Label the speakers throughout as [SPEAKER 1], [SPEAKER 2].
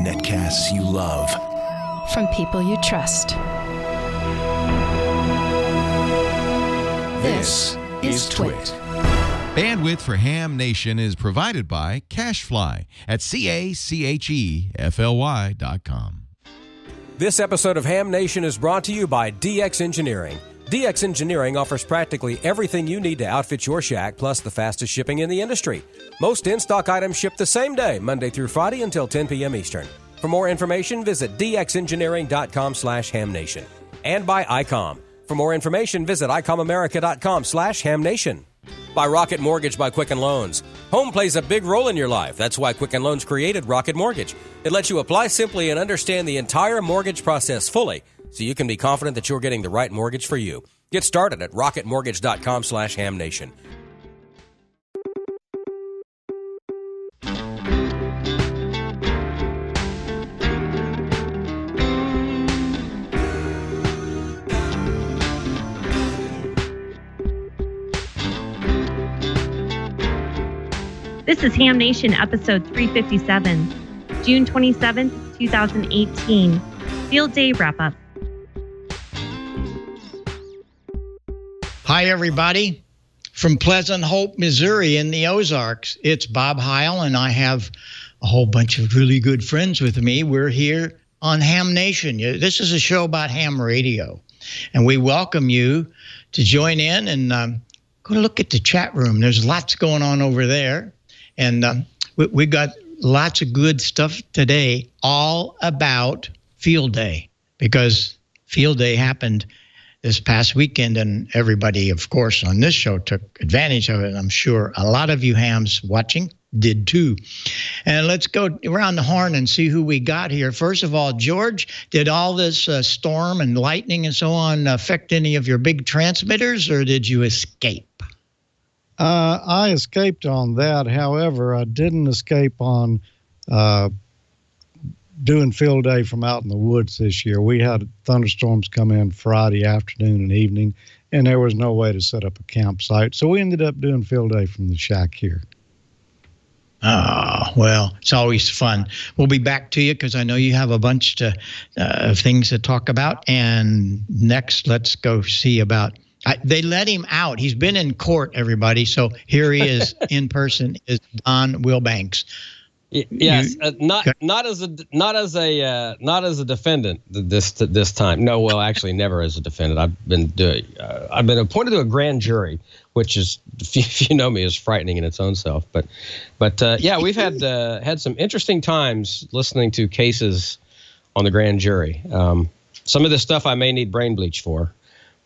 [SPEAKER 1] Netcasts you love.
[SPEAKER 2] From people you trust.
[SPEAKER 1] This is Twit.
[SPEAKER 3] Bandwidth for Ham Nation is provided by CacheFly at CacheFly.com.
[SPEAKER 4] This episode of Ham Nation is brought to you by DX Engineering. DX Engineering offers practically everything you need to outfit your shack, plus the fastest shipping in the industry. Most in-stock items ship the same day, Monday through Friday until 10 p.m. Eastern. For more information, visit dxengineering.com/hamnation. And by ICOM. For more information, visit icomamerica.com/hamnation. By Rocket Mortgage by Quicken Loans. Home plays a big role in your life. That's why Quicken Loans created Rocket Mortgage. It lets you apply simply and understand the entire mortgage process fully, so you can be confident that you're getting the right mortgage for you. Get started at rocketmortgage.com/hamnation.
[SPEAKER 5] This is Ham Nation, episode 357, June 27th, 2018, Field Day Wrap-Up.
[SPEAKER 6] Hi, everybody. From Pleasant Hope, Missouri in the Ozarks, it's Bob Heil, and I have a whole bunch of really good friends with me. We're here on Ham Nation. This is a show about ham radio, and we welcome you to join in and go look at the chat room. There's lots going on over there. And we got lots of good stuff today, all about Field Day, because Field Day happened this past weekend, and everybody, of course, on this show took advantage of it. I'm sure a lot of you hams watching did too. And let's go around the horn and see who we got here. First of all, George, did all this storm and lightning and so on affect any of your big transmitters, or did you escape?
[SPEAKER 7] I escaped on that. However, I didn't escape on doing field day from out in the woods this year. We had thunderstorms come in Friday afternoon and evening, and there was no way to set up a campsite. So we ended up doing field day from the shack here.
[SPEAKER 6] Oh, well, it's always fun. We'll be back to you because I know you have a bunch of things to talk about. And next, let's go see about... they let him out. He's been in court, everybody. So here he is in person. Is Don Wilbanks?
[SPEAKER 4] Yes, not as a defendant this time. No, well, actually, never as a defendant. I've been appointed to a grand jury, which is, if you know me, is frightening in its own self. But yeah, we've had some interesting times listening to cases on the grand jury. Some of this stuff I may need brain bleach for.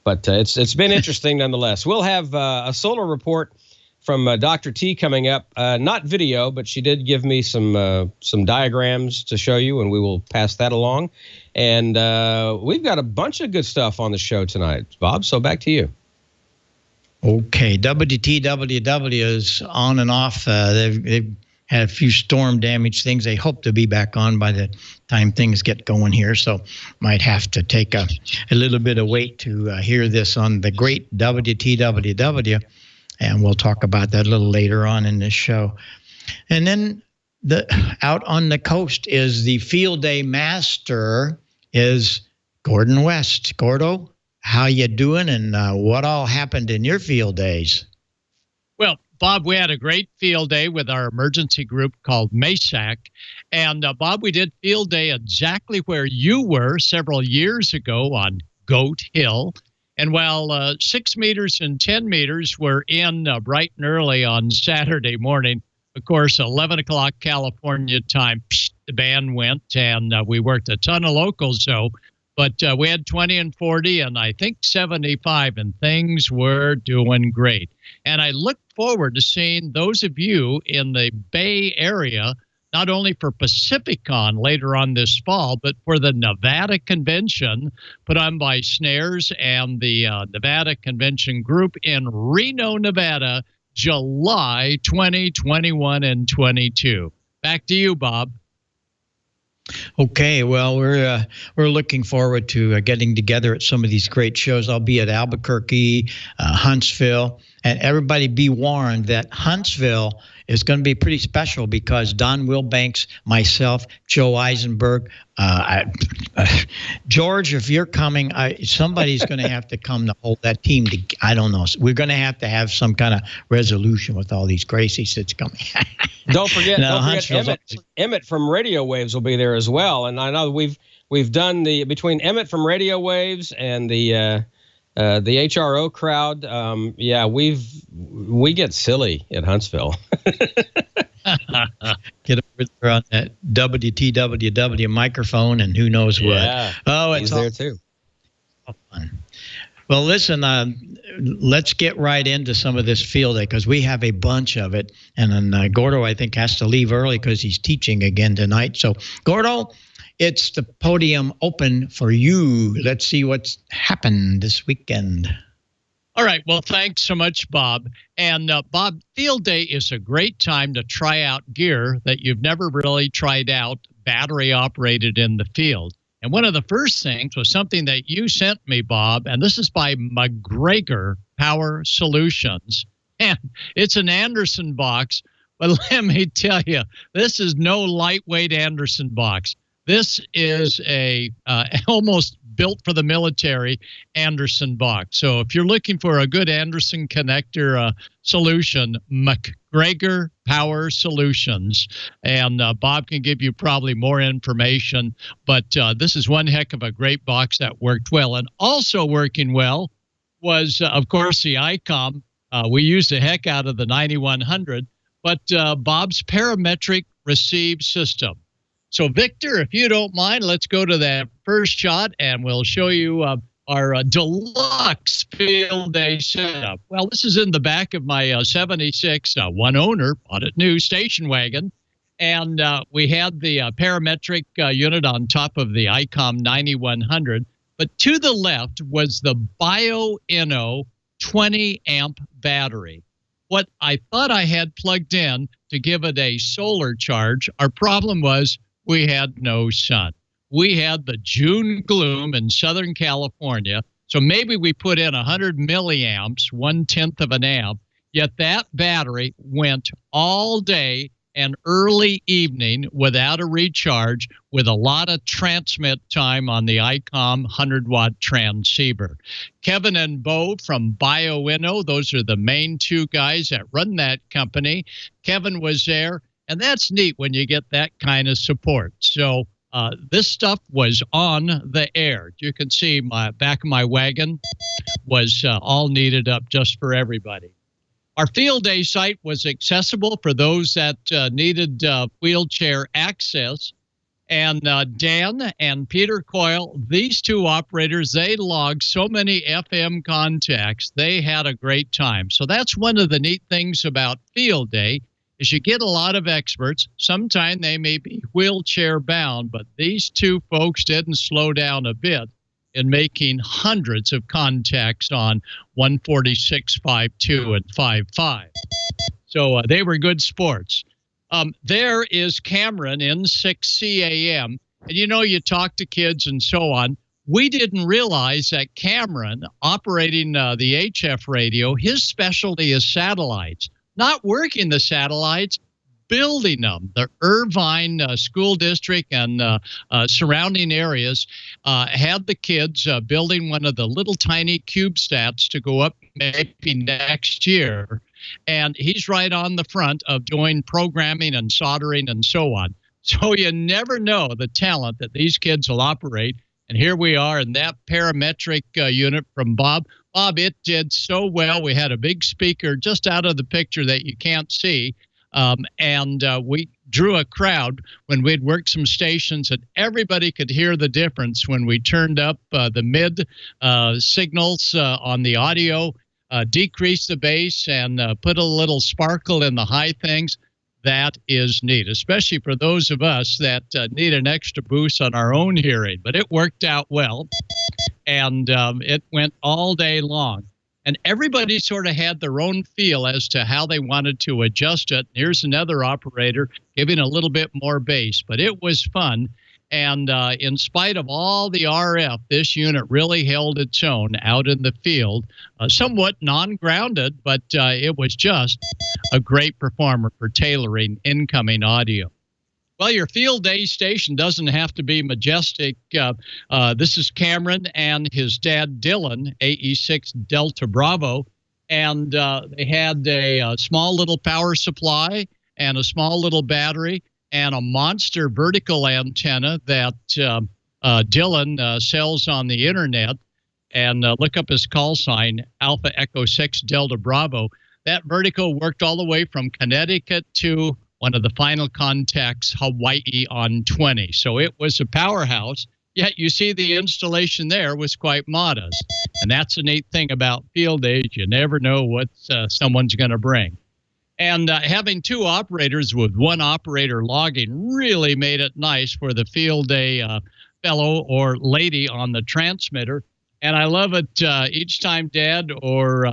[SPEAKER 4] But it's been interesting nonetheless. We'll have a solar report from Dr. T coming up. Not video, but she did give me some diagrams to show you, and we will pass that along. And we've got a bunch of good stuff on the show tonight, Bob. So back to you.
[SPEAKER 6] Okay, WTWW is on and off. They've had a few storm damage things. They hope to be back on by the time things get going here. So might have to take a little bit of wait to hear this on the great WTWW. And we'll talk about that a little later on in this show. And then out on the coast is the field day master is Gordon West. Gordo, how you doing, and what all happened in your field days?
[SPEAKER 8] Well, Bob, we had a great field day with our emergency group called MESAC. And Bob, we did field day exactly where you were several years ago on Goat Hill. And while 6 meters and 10 meters were in bright and early on Saturday morning, of course, 11 o'clock California time, the band went, and we worked a ton of locals, but we had 20 and 40, and I think 75, and things were doing great. And I look forward to seeing those of you in the Bay Area, not only for PacificCon later on this fall, but for the Nevada Convention put on by Snares and the Nevada Convention Group in Reno, Nevada, July 20, 21, and 22. Back to you, Bob.
[SPEAKER 6] Okay, well, we're looking forward to getting together at some of these great shows. I'll be at Albuquerque, Huntsville, and everybody be warned that Huntsville is going to be pretty special because Don Wilbanks, myself, Joe Eisenberg, George, if you're coming, somebody's going to have to come to hold that team. I don't know. We're going to have some kind of resolution with all these crazies that's coming.
[SPEAKER 4] Don't forget Emmett from Radio Waves will be there as well. And I know we've done between Emmett from Radio Waves and the HRO crowd. We get silly at Huntsville.
[SPEAKER 6] Get over there on that WTWW microphone and who knows what.
[SPEAKER 4] Yeah.
[SPEAKER 6] Oh,
[SPEAKER 4] it's there too.
[SPEAKER 6] Fun. Well, listen, let's get right into some of this field day because we have a bunch of it. And then Gordo, I think, has to leave early because he's teaching again tonight. So, Gordo, it's the podium open for you. Let's see what's happened this weekend.
[SPEAKER 8] All right. Well, thanks so much, Bob. And Bob, field day is a great time to try out gear that you've never really tried out, battery operated in the field. And one of the first things was something that you sent me, Bob, and this is by McGregor Power Solutions. And it's an Anderson box, but let me tell you, this is no lightweight Anderson box. This is a almost built for the military Anderson box. So if you're looking for a good Anderson connector solution, McGregor Power Solutions. And Bob can give you probably more information. But this is one heck of a great box that worked well. And also working well was, of course, the ICOM. We used the heck out of the 9100. But Bob's parametric receive system. So, Victor, if you don't mind, let's go to that first shot, and we'll show you our deluxe field day setup. Well, this is in the back of my 76 one owner, bought it new, station wagon. And we had the parametric unit on top of the ICOM 9100. But to the left was the BioInno 20-amp battery. What I thought I had plugged in to give it a solar charge, our problem was we had no sun. We had the June gloom in Southern California, so maybe we put in 100 milliamps, 1/10 of an amp, yet that battery went all day and early evening without a recharge with a lot of transmit time on the ICOM 100-watt transceiver. Kevin and Bo from BioInno, those are the main two guys that run that company. Kevin was there. And that's neat when you get that kind of support. So this stuff was on the air. You can see my back of my wagon was all neated up just for everybody. Our field day site was accessible for those that needed wheelchair access. And Dan and Peter Coyle, these two operators, they logged so many FM contacts. They had a great time. So that's one of the neat things about field day. Is you get a lot of experts. Sometimes they may be wheelchair bound, but these two folks didn't slow down a bit in making hundreds of contacts on 146, 52, and 55. So they were good sports. There is Cameron in 6CAM. And you talk to kids and so on. We didn't realize that Cameron, operating the HF radio, his specialty is satellites. Not working the satellites, building them. The Irvine School District and surrounding areas had the kids building one of the little tiny CubeSats to go up maybe next year. And he's right on the front of doing programming and soldering and so on. So you never know the talent that these kids will operate. And here we are in that parametric unit from Bob. Bob, it did so well. We had a big speaker just out of the picture that you can't see. And we drew a crowd when we'd worked some stations, and everybody could hear the difference when we turned up the mid signals on the audio, decreased the bass, and put a little sparkle in the high things. That is neat, especially for those of us that need an extra boost on our own hearing. But it worked out well, and it went all day long. And everybody sort of had their own feel as to how they wanted to adjust it. Here's another operator giving a little bit more bass, but it was fun. And in spite of all the RF, this unit really held its own out in the field, somewhat non-grounded, but it was just a great performer for tailoring incoming audio. Well, your field day station doesn't have to be majestic. This is Cameron and his dad, Dylan, AE6 Delta Bravo. And they had a small little power supply and a small little battery and a monster vertical antenna that Dylan sells on the internet. And look up his call sign, Alpha Echo 6 Delta Bravo. That vertical worked all the way from Connecticut to one of the final contacts, Hawaii on 20. So it was a powerhouse. Yet you see the installation there was quite modest. And that's the neat thing about field days. You never know what someone's going to bring. And having two operators with one operator logging really made it nice for the field day fellow or lady on the transmitter. And I love it each time Dad or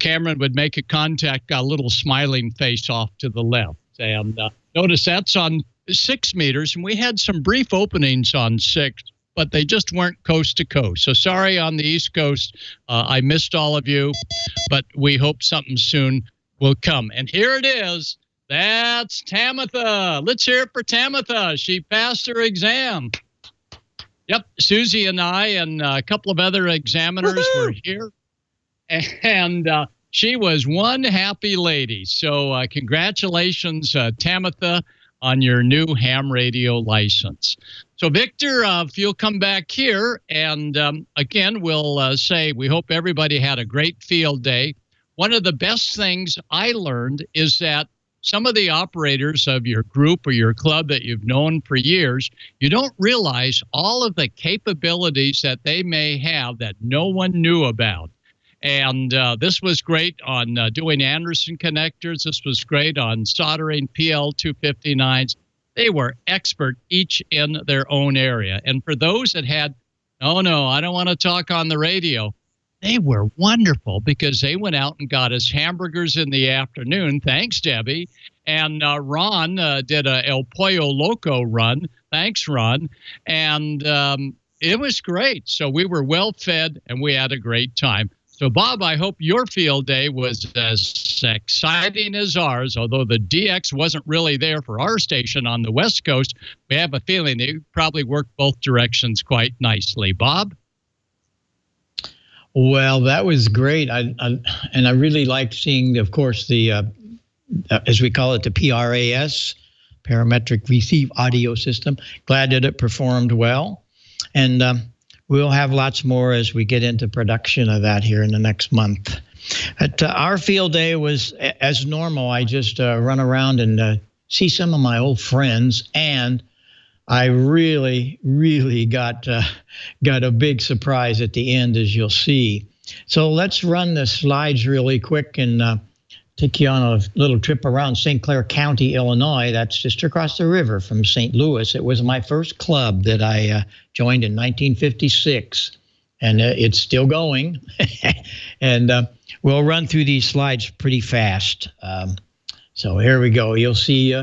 [SPEAKER 8] Cameron would make a contact, got a little smiling face off to the left. And notice that's on 6 meters, and we had some brief openings on 6, but they just weren't coast to coast. So sorry on the East Coast, I missed all of you, but we hope something soon will come. And here it is. That's Tamitha. Let's hear it for Tamitha. She passed her exam. Yep, Susie and I and a couple of other examiners were here, and she was one happy lady. So congratulations, Tamitha, on your new ham radio license. So, Victor, if you'll come back here, and again, we'll say we hope everybody had a great field day. One of the best things I learned is that some of the operators of your group or your club that you've known for years, you don't realize all of the capabilities that they may have that no one knew about. And this was great on doing Anderson connectors. This was great on soldering PL259s. They were expert each in their own area. And for those that had, oh, no, I don't want to talk on the radio, they were wonderful because they went out and got us hamburgers in the afternoon. Thanks, Debbie. And Ron did a El Pollo Loco run. Thanks, Ron. And it was great. So we were well fed and we had a great time. So, Bob, I hope your field day was as exciting as ours, although the DX wasn't really there for our station on the West Coast. We have a feeling it probably worked both directions quite nicely. Bob?
[SPEAKER 6] Well, that was great. And I really liked seeing, of course, the, as we call it, the PRAS, Parametric Receive Audio System. Glad that it performed well. And we'll have lots more as we get into production of that here in the next month. But our field day was as normal. I just run around and see some of my old friends, and I really, really got a big surprise at the end, as you'll see. So let's run the slides really quick and take you on a little trip around St. Clair County, Illinois. That's just across the river from St. Louis. It was my first club that I joined in 1956, and it's still going. And we'll run through these slides pretty fast. So here we go. You'll see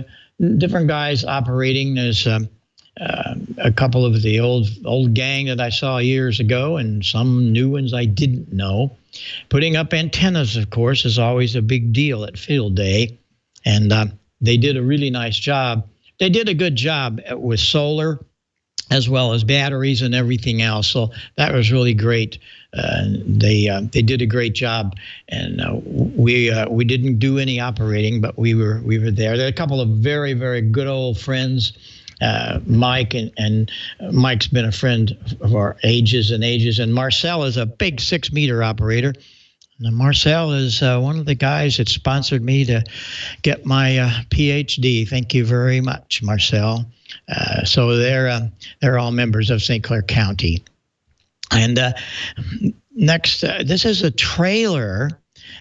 [SPEAKER 6] different guys operating. There's a couple of the old gang that I saw years ago, and some new ones I didn't know. Putting up antennas, of course, is always a big deal at field day, and they did a really nice job. They did a good job with solar as well as batteries and everything else, so that was really great. They did a great job, and we didn't do any operating, but we were there. There are a couple of very, very good old friends. Mike and Mike's been a friend of our ages and ages, and Marcel is a big 6-meter operator. And Marcel is one of the guys that sponsored me to get my PhD. Thank you very much, Marcel. So they're all members of St. Clair County. And next, this is a trailer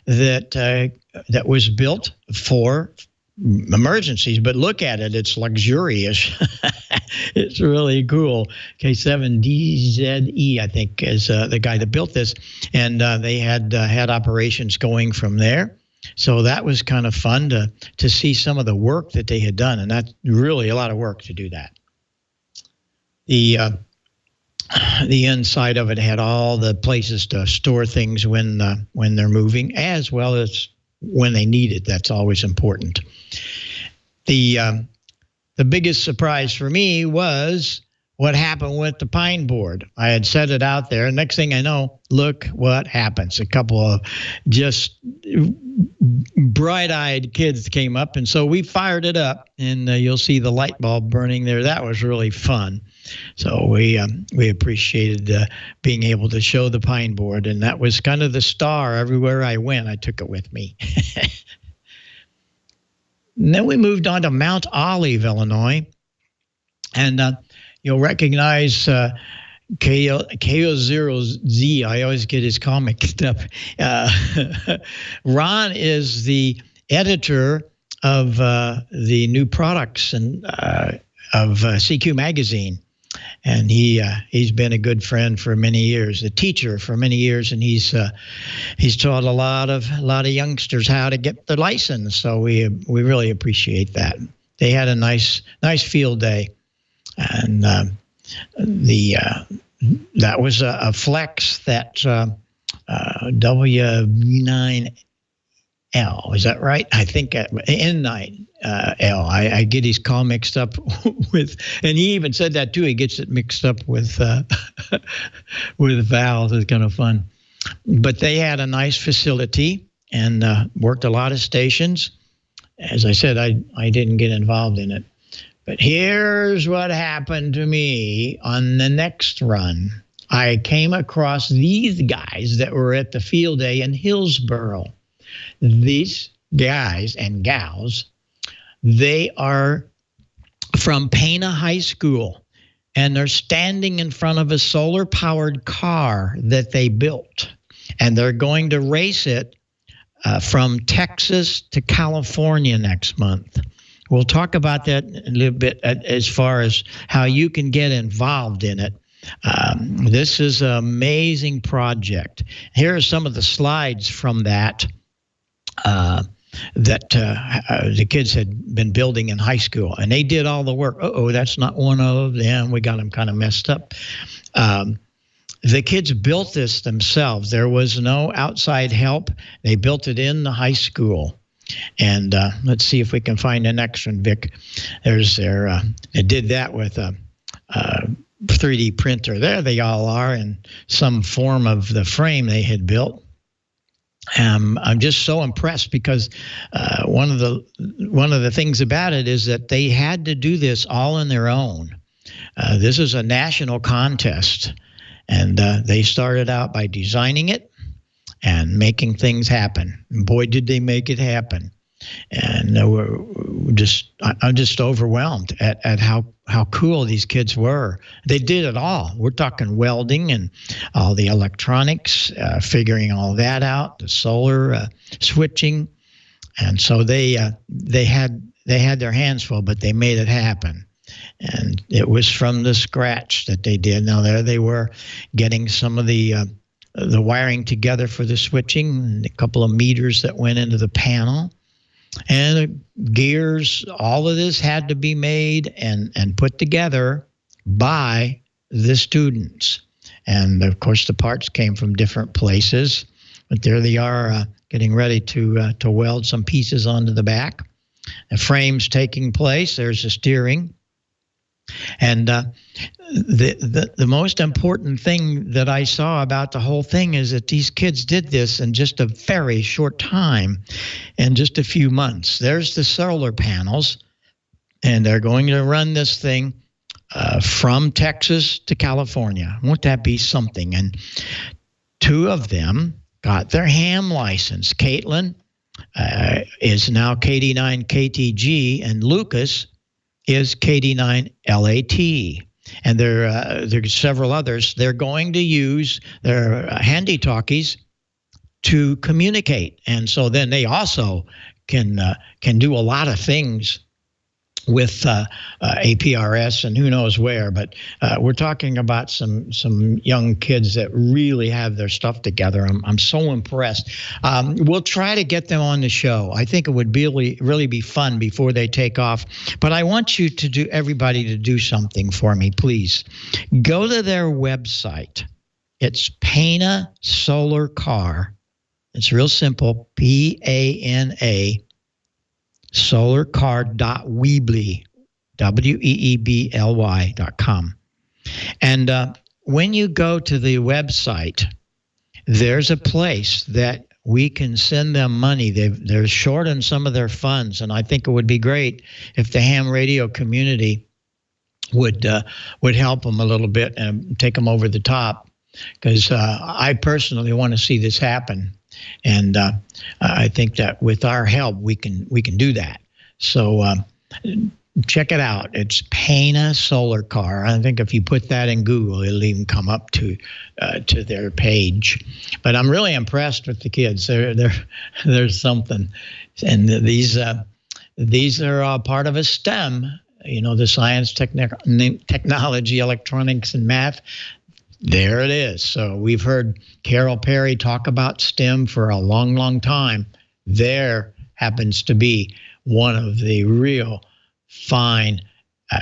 [SPEAKER 6] that was built for emergencies, but look at it, it's luxurious. It's really cool. K7DZE, I think, is the guy that built this, and they had operations going from there. So that was kind of fun to see some of the work that they had done, and that's really a lot of work to do that. the inside of it had all the places to store things when they're moving, as well as when they need it. That's always important. The biggest surprise for me was what happened with the pine board. I had set it out there. Next thing I know, look what happens. A couple of just bright-eyed kids came up, and so we fired it up, and you'll see the light bulb burning there. That was really fun. So we appreciated being able to show the pine board, and that was kind of the star. Everywhere I went, I took it with me. And then we moved on to Mount Olive, Illinois, and you'll recognize KO0Z. I always get his comic stuff. Ron is the editor of the new products and of CQ Magazine. And he's been a good friend for many years, a teacher for many years, and he's taught a lot of youngsters how to get their license. So we really appreciate that. They had a nice field day, and that was a Flex, that W9L. Is that right? I think N9L. I get his call mixed up with, and he even said that too. He gets it mixed up with valves. It's kind of fun. But they had a nice facility and worked a lot of stations. As I said, I didn't get involved in it. But here's what happened to me on the next run. I came across these guys that were at the field day in Hillsboro. These guys and gals, they are from Pana High School, and they're standing in front of a solar-powered car that they built, and they're going to race it from Texas to California next month. We'll talk about that a little bit as far as how you can get involved in it. This is an amazing project. Here are some of the slides from that the kids had been building in high school, and they did all the work. That's not one of them. We got them kind of messed up. The kids built this themselves. There was no outside help. They built it in the high school. And let's see if we can find the next one, Vic. There's their, they did that with a 3D printer. There they all are in some form of the frame they had built. I'm just so impressed because one of the things about it is that they had to do this all on their own. This is a national contest, and they started out by designing it and making things happen. And boy, did they make it happen! And I'm just overwhelmed at how cool these kids were. They did it all. We're talking welding and all the electronics, figuring all that out, the solar switching, and so they had their hands full, but they made it happen. And it was from the scratch that they did. Now there they were, getting some of the wiring together for the switching, a couple of meters that went into the panel. And gears, all of this had to be made and put together by the students. And, of course, the parts came from different places. But there they are getting ready to weld some pieces onto the back. The frame's taking place. There's the steering. And the most important thing that I saw about the whole thing is that these kids did this in just a very short time, in just a few months. There's the solar panels, and they're going to run this thing from Texas to California. Won't that be something? And two of them got their ham license. Caitlin is now KD9 KTG, and Lucas is KD9 LAT. And there's several others. They're going to use their handy talkies to communicate. And so then they also can do a lot of things with APRS and who knows where, but we're talking about some young kids that really have their stuff together. I'm so impressed. We'll try to get them on the show. I think it would really be fun before they take off. But I want you to do everybody to do something for me, please. Go to their website. It's Pana Solar Car. It's real simple. PANA. solarcar.weebly, weebly.com. And when you go to the website, there's a place that we can send them money. They're short on some of their funds, and I think it would be great if the ham radio community would help them a little bit and take them over the top, because I personally want to see this happen. And I think that with our help, we can do that. So check it out. It's Pana Solar Car. I think if you put that in Google, it'll even come up to their page. But I'm really impressed with the kids. There's something, and these are part of a STEM. The science, technology, electronics, and math. There it is. So we've heard Carol Perry talk about STEM for a long, long time. There happens to be one of the real fine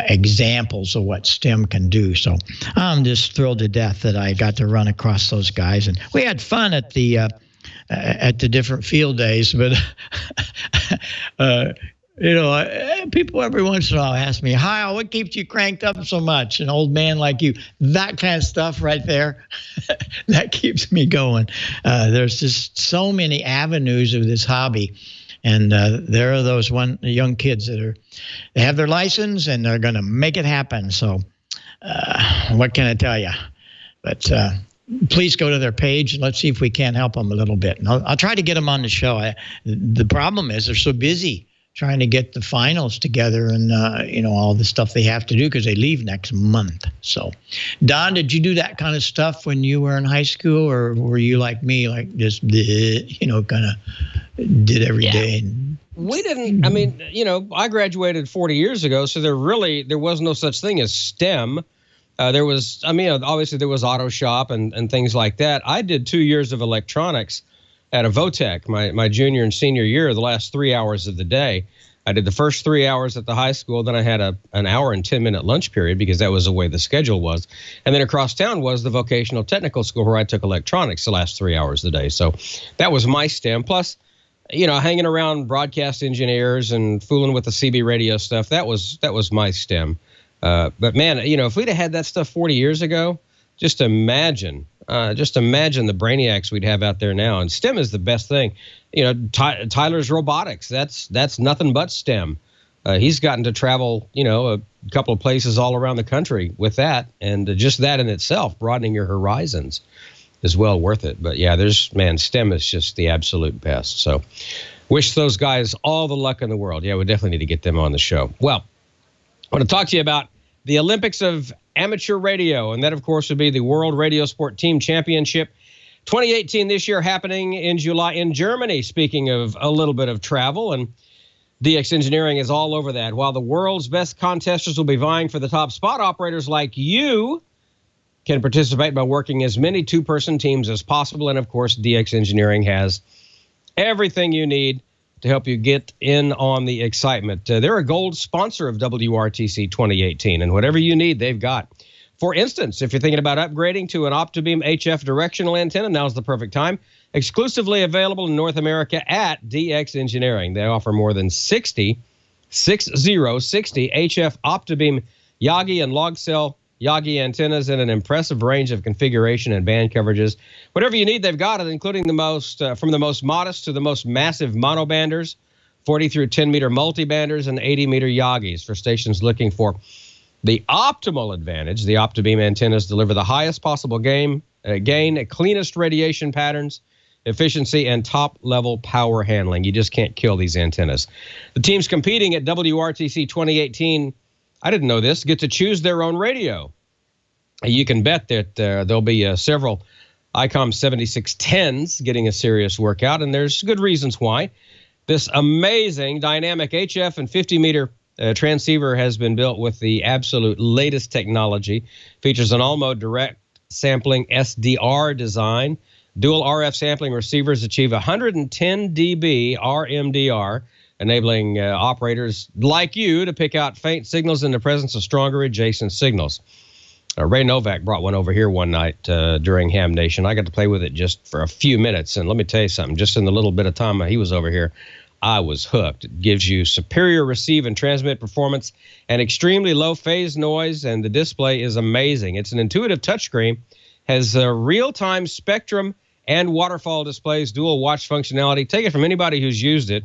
[SPEAKER 6] examples of what STEM can do. So I'm just thrilled to death that I got to run across those guys. And we had fun at the different field days, but people every once in a while ask me, Heil, what keeps you cranked up so much? An old man like you, that kind of stuff right there, that keeps me going. There's just so many avenues of this hobby. And there are those young kids that they have their license and they're going to make it happen. So what can I tell you? But please go to their page and let's see if we can't help them a little bit. And I'll try to get them on the show. The problem is they're so busy trying to get the finals together and, all the stuff they have to do because they leave next month. So, Don, did you do that kind of stuff when you were in high school, or were you like me, like just, kind of did every day?
[SPEAKER 4] We didn't. I mean, I graduated 40 years ago, so there was no such thing as STEM. There was, obviously there was auto shop and things like that. I did 2 years of electronics at a VOTEC, my junior and senior year, the last 3 hours of the day. I did the first 3 hours at the high school. Then I had an hour and 10-minute lunch period because that was the way the schedule was. And then across town was the vocational technical school where I took electronics the last 3 hours of the day. So that was my STEM. Plus, hanging around broadcast engineers and fooling with the CB radio stuff, that was my STEM. But man, if we'd have had that stuff 40 years ago, just imagine the brainiacs we'd have out there now. And STEM is the best thing. Tyler's robotics, that's nothing but STEM. He's gotten to travel, a couple of places all around the country with that. And just that in itself, broadening your horizons, is well worth it. But yeah, STEM is just the absolute best. So wish those guys all the luck in the world. Yeah, we definitely need to get them on the show. Well, I want to talk to you about the Olympics of amateur radio, and that, of course, would be the World Radio Sport Team Championship 2018 this year, happening in July in Germany. Speaking of a little bit of travel, and DX Engineering is all over that. While the world's best contesters will be vying for the top spot, operators like you can participate by working as many two-person teams as possible. And, of course, DX Engineering has everything you need to help you get in on the excitement. They're a gold sponsor of WRTC 2018, and whatever you need, they've got. For instance, if you're thinking about upgrading to an OptiBeam HF directional antenna, now's the perfect time. Exclusively available in North America at DX Engineering. They offer more than 60 HF OptiBeam Yagi and log cell Yagi antennas in an impressive range of configuration and band coverages. Whatever you need, they've got it, including the most from the most modest to the most massive monobanders, 40 through 10-meter multibanders, and 80-meter Yagis for stations looking for the optimal advantage. The OptiBeam antennas deliver the highest possible gain, cleanest radiation patterns, efficiency, and top-level power handling. You just can't kill these antennas. The teams competing at WRTC 2018, I didn't know this, get to choose their own radio. You can bet that there'll be several ICOM 7610s getting a serious workout, and there's good reasons why. This amazing dynamic HF and 50-meter transceiver has been built with the absolute latest technology. Features an all-mode direct sampling SDR design. Dual RF sampling receivers achieve 110 dB RMDR, enabling operators like you to pick out faint signals in the presence of stronger adjacent signals. Ray Novak brought one over here one night during Ham Nation. I got to play with it just for a few minutes, and let me tell you something. Just in the little bit of time he was over here, I was hooked. It gives you superior receive and transmit performance and extremely low phase noise, and the display is amazing. It's an intuitive touchscreen, has real-time spectrum and waterfall displays, dual watch functionality. Take it from anybody who's used it.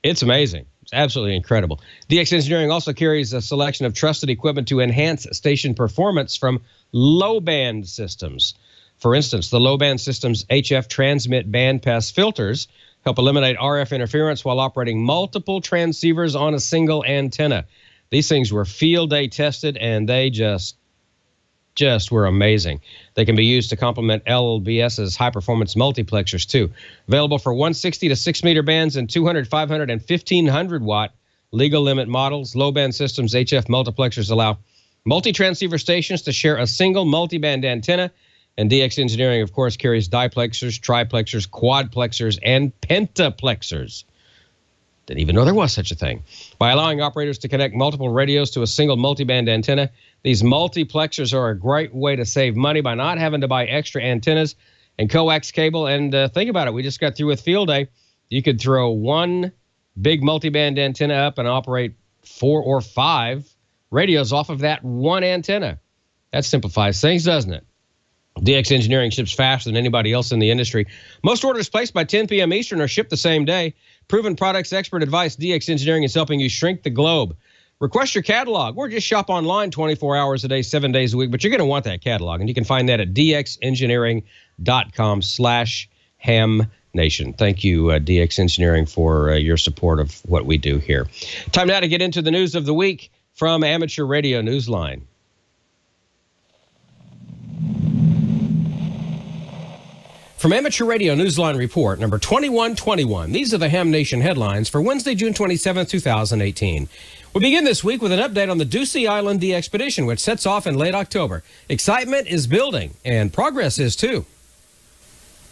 [SPEAKER 4] It's amazing. It's absolutely incredible. DX Engineering also carries a selection of trusted equipment to enhance station performance from low-band systems. For instance, the low-band system's HF transmit bandpass filters help eliminate RF interference while operating multiple transceivers on a single antenna. These things were field day tested, and they just were amazing. They can be used to complement LBS's high-performance multiplexers, too. Available for 160 to 6-meter bands and 200, 500, and 1,500-watt legal limit models. Low-band systems HF multiplexers allow multi-transceiver stations to share a single multi-band antenna. And DX Engineering, of course, carries diplexers, triplexers, quadplexers, and pentaplexers. Didn't even know there was such a thing. By allowing operators to connect multiple radios to a single multiband antenna, these multiplexers are a great way to save money by not having to buy extra antennas and coax cable. And think about it. We just got through with Field Day. You could throw one big multiband antenna up and operate 4 or 5 radios off of that one antenna. That simplifies things, doesn't it? DX Engineering ships faster than anybody else in the industry. Most orders placed by 10 p.m. Eastern are shipped the same day. Proven products, expert advice. DX Engineering is helping you shrink the globe. Request your catalog or just shop online 24 hours a day, 7 days a week. But you're going to want that catalog, and you can find that at dxengineering.com/hamnation. Thank you, DX Engineering, for your support of what we do here. Time now to get into the news of the week from Amateur Radio Newsline. From Amateur Radio Newsline Report, number 2121. These are the Ham Nation headlines for Wednesday, June 27, 2018. We begin this week with an update on the Ducie Island DXpedition, which sets off in late October. Excitement is building, and progress is too.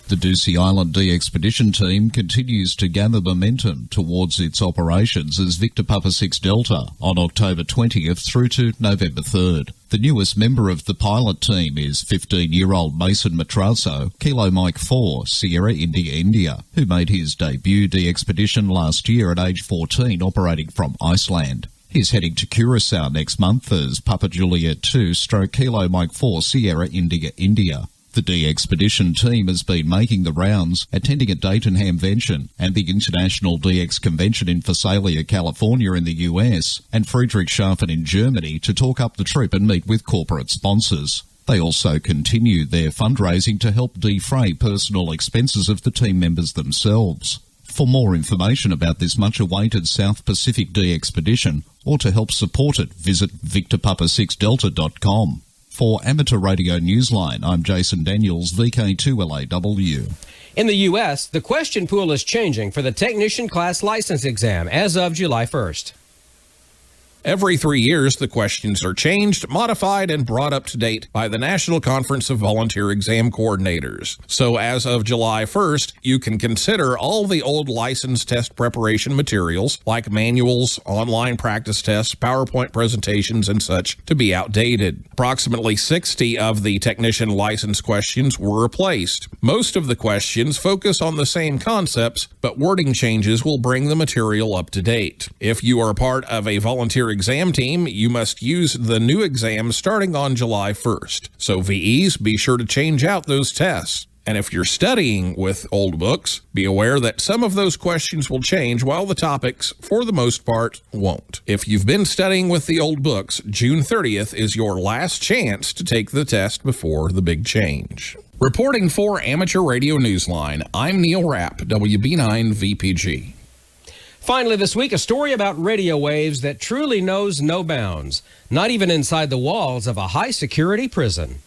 [SPEAKER 1] The Ducie Island DXpedition team continues to gather momentum towards its operations as Victor Papa 6 Delta on October 20th through to November 3rd. The newest member of the pilot team is 15-year-old Mason Matrasso, Kilo Mike 4, Sierra India, who made his debut DXpedition last year at age 14 operating from Iceland. He's heading to Curacao next month as Papa Juliet 2 / Kilo Mike 4, Sierra India. The DXpedition team has been making the rounds, attending a Dayton Hamvention and the International DX Convention in Visalia, California in the US, and Friedrichshafen in Germany to talk up the trip and meet with corporate sponsors. They also continue their fundraising to help defray personal expenses of the team members themselves. For more information about this much-awaited South Pacific DXpedition, or to help support it, visit VictorPapa6Delta.com. For Amateur Radio Newsline, I'm Jason Daniels, VK2LAW.
[SPEAKER 4] In the U.S., the question pool is changing for the Technician Class License Exam as of July 1st.
[SPEAKER 9] Every 3 years, the questions are changed, modified, and brought up to date by the National Conference of Volunteer Exam Coordinators. So as of July 1st, you can consider all the old license test preparation materials, like manuals, online practice tests, PowerPoint presentations, and such, to be outdated. Approximately 60 of the technician license questions were replaced. Most of the questions focus on the same concepts, but wording changes will bring the material up to date. If you are part of a volunteer exam team, you must use the new exam starting on July 1st. So VEs, be sure to change out those tests. And if you're studying with old books, be aware that some of those questions will change while the topics, for the most part, won't. If you've been studying with the old books, June 30th is your last chance to take the test before the big change. Reporting for Amateur Radio Newsline, I'm Neil Rapp, WB9 VPG.
[SPEAKER 4] Finally this week, a story about radio waves that truly knows no bounds, not even inside the walls of a high-security prison.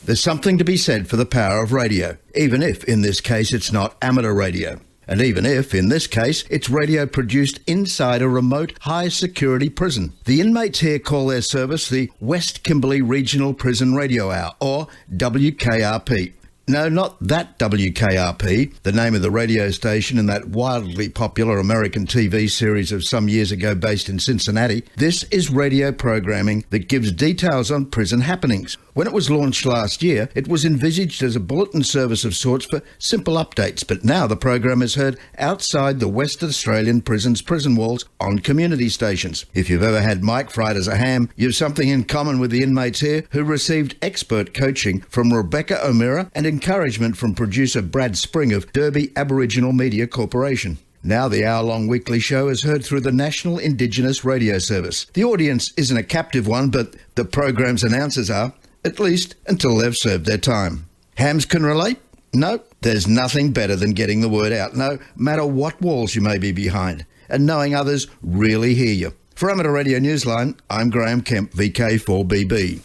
[SPEAKER 10] There's something to be said for the power of radio, even if, in this case, it's not amateur radio. And even if, in this case, it's radio produced inside a remote, high-security prison. The inmates here call their service the West Kimberley Regional Prison Radio Hour, or WKRP. No, not that WKRP, the name of the radio station in that wildly popular American TV series of some years ago based in Cincinnati. This is radio programming that gives details on prison happenings. When it was launched last year, it was envisaged as a bulletin service of sorts for simple updates, but now the program is heard outside the Western Australian prison's prison walls on community stations. If you've ever had Mike fried as a ham, you've something in common with the inmates here who received expert coaching from Rebecca O'Meara and encouragement from producer Brad Spring of Derby Aboriginal Media Corporation. Now the hour-long weekly show is heard through the National Indigenous Radio Service. The audience isn't a captive one, but the program's announcers are, at least until they've served their time. Hams can relate? No, there's nothing better than getting the word out, no matter what walls you may be behind, and knowing others really hear you. For Amateur Radio Newsline, I'm Graham Kemp, VK4BB.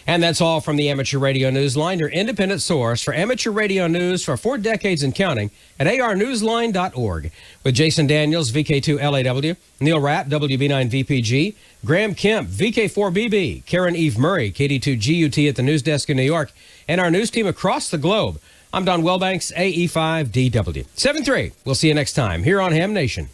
[SPEAKER 4] And that's all from the Amateur Radio Newsline, your independent source for amateur radio news for 4 decades and counting at arnewsline.org. With Jason Daniels, VK2LAW, Neil Rapp, WB9VPG, Graham Kemp, VK4BB, Karen Eve Murray, KD2GUT at the news desk in New York, and our news team across the globe. I'm Don Wellbanks, AE5DW. 7-3. We'll see you next time here on Ham Nation.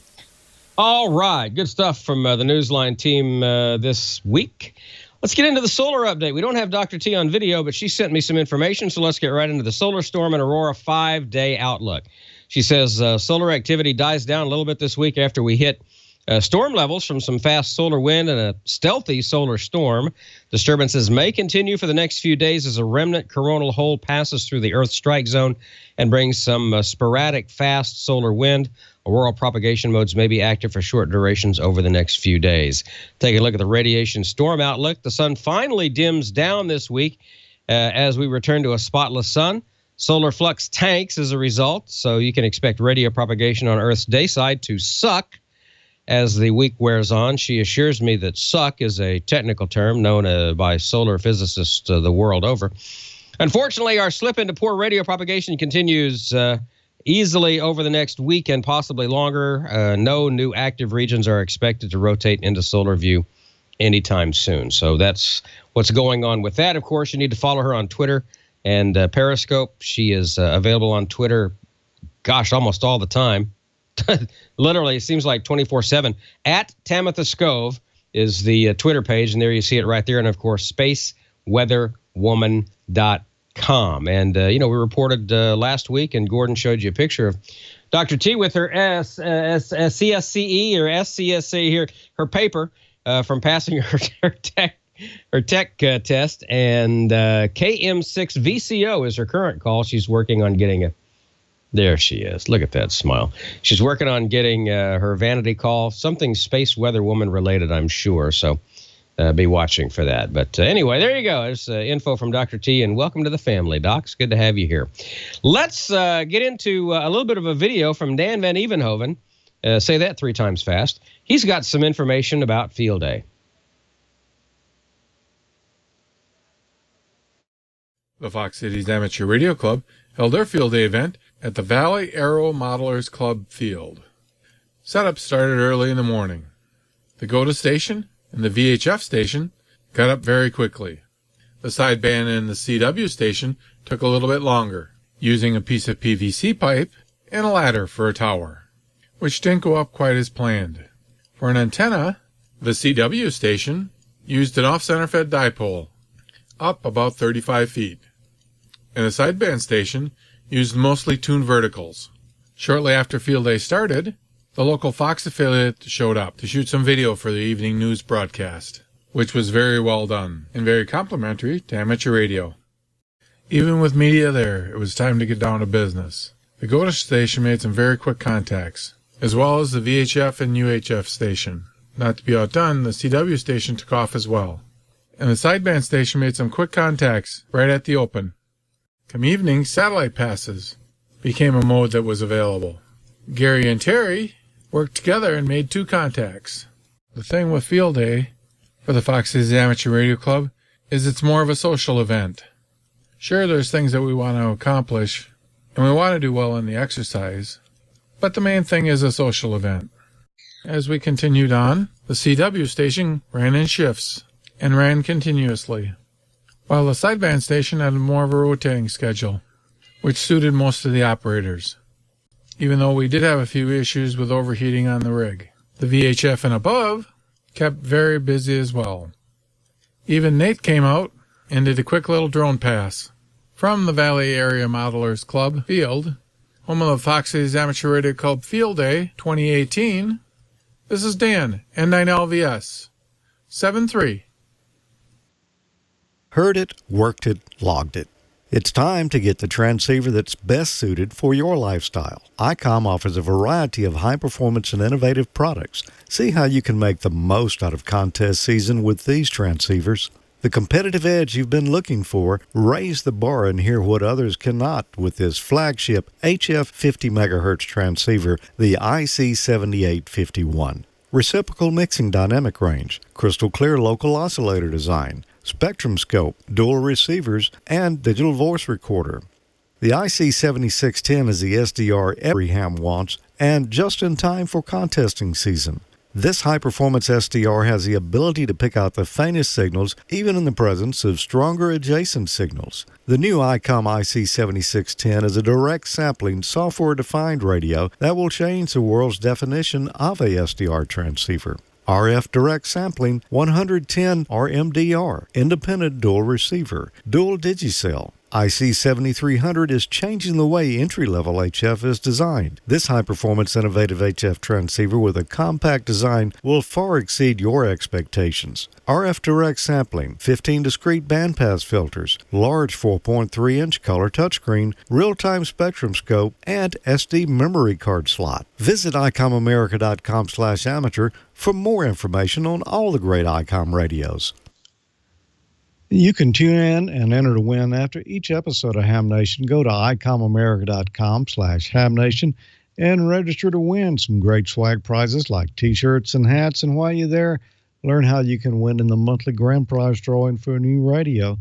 [SPEAKER 4] All right. Good stuff from the Newsline team this week. Let's get into the solar update. We don't have Dr. T on video, but she sent me some information, so let's get right into the solar storm and Aurora 5-day outlook. She says solar activity dies down a little bit this week after we hit storm levels from some fast solar wind and a stealthy solar storm. Disturbances may continue for the next few days as a remnant coronal hole passes through the Earth's strike zone and brings some sporadic fast solar wind. Auroral propagation modes may be active for short durations over the next few days. Take a look at the radiation storm outlook. The sun finally dims down this week as we return to a spotless sun. Solar flux tanks as a result, so you can expect radio propagation on Earth's day side to suck as the week wears on. She assures me that suck is a technical term known by solar physicists the world over. Unfortunately, our slip into poor radio propagation continues easily over the next week and possibly longer. No new active regions are expected to rotate into solar view anytime soon. So that's what's going on with that. Of course, you need to follow her on Twitter and Periscope. She is available on Twitter, almost all the time. Literally, it seems like 24/7. At Tamitha Scove is the Twitter page, and there you see it right there. And, of course, spaceweatherwoman.com. And, we reported last week, and Gordon showed you a picture of Dr. T with her CSCE or SCSC here, her paper from passing her tech test. And KM6 VCO is her current call. She's working on getting there she is. Look at that smile. She's working on getting her vanity call, something space weather woman related, I'm sure. So be watching for that. But anyway, there you go. There's info from Dr. T, and welcome to the family, Doc. It's good to have you here. Let's get into a little bit of a video from Dan Van Evenhoven. Say that 3 times fast. He's got some information about Field Day.
[SPEAKER 11] The Fox Cities Amateur Radio Club held their Field Day event at the Valley Aero Modelers Club field. Setup started early in the morning. The GOTA station and the VHF station got up very quickly. The sideband and the CW station took a little bit longer, using a piece of PVC pipe and a ladder for a tower, which didn't go up quite as planned. For an antenna, the CW station used an off-center fed dipole, up about 35 feet, and the sideband station used mostly tuned verticals. Shortly after Field Day started, the local Fox affiliate showed up to shoot some video for the evening news broadcast, which was very well done and very complimentary to amateur radio. Even with media there, it was time to get down to business. The GOTA station made some very quick contacts, as well as the VHF and UHF station. Not to be outdone, the CW station took off as well. And the sideband station made some quick contacts right at the open. Come evening, satellite passes became a mode that was available. Gary and Terry worked together and made 2 contacts. The thing with Field Day for the Fox Cities Amateur Radio Club is it's more of a social event. Sure, there's things that we want to accomplish, and we want to do well in the exercise, but the main thing is a social event. As we continued on, the CW station ran in shifts and ran continuously, while the sideband station had more of a rotating schedule, which suited most of the operators, even though we did have a few issues with overheating on the rig. The VHF and above kept very busy as well. Even Nate came out and did a quick little drone pass. From the Valley Area Modelers Club field, home of the Fox Cities Amateur Radio Club Field Day 2018, this is Dan, N9LVS, 73.
[SPEAKER 12] Heard it, worked it, logged it. It's time to get the transceiver that's best suited for your lifestyle. ICOM offers a variety of high-performance and innovative products. See how you can make the most out of contest season with these transceivers. The competitive edge you've been looking for, raise the bar and hear what others cannot with this flagship HF 50 MHz transceiver, the IC7851. Reciprocal mixing dynamic range, crystal clear local oscillator design, spectrum scope, dual receivers, and digital voice recorder. The IC7610 is the SDR every ham wants and just in time for contesting season. This high-performance SDR has the ability to pick out the faintest signals even in the presence of stronger adjacent signals. The new ICOM IC7610 is a direct sampling software-defined radio that will change the world's definition of a SDR transceiver. RF direct sampling, 110 RMDR, independent dual receiver, dual digicell. IC7300 is changing the way entry-level HF is designed. This high-performance innovative HF transceiver with a compact design will far exceed your expectations. RF direct sampling, 15 discrete bandpass filters, large 4.3-inch color touchscreen, real-time spectrum scope, and SD memory card slot. Visit icomamerica.com/amateur for more information on all the great ICOM radios.
[SPEAKER 7] You can tune in and enter to win after each episode of Ham Nation. Go to icomamerica.com/hamnation and register to win some great swag prizes like t-shirts and hats. And while you're there, learn how you can win in the monthly grand prize drawing for a new radio.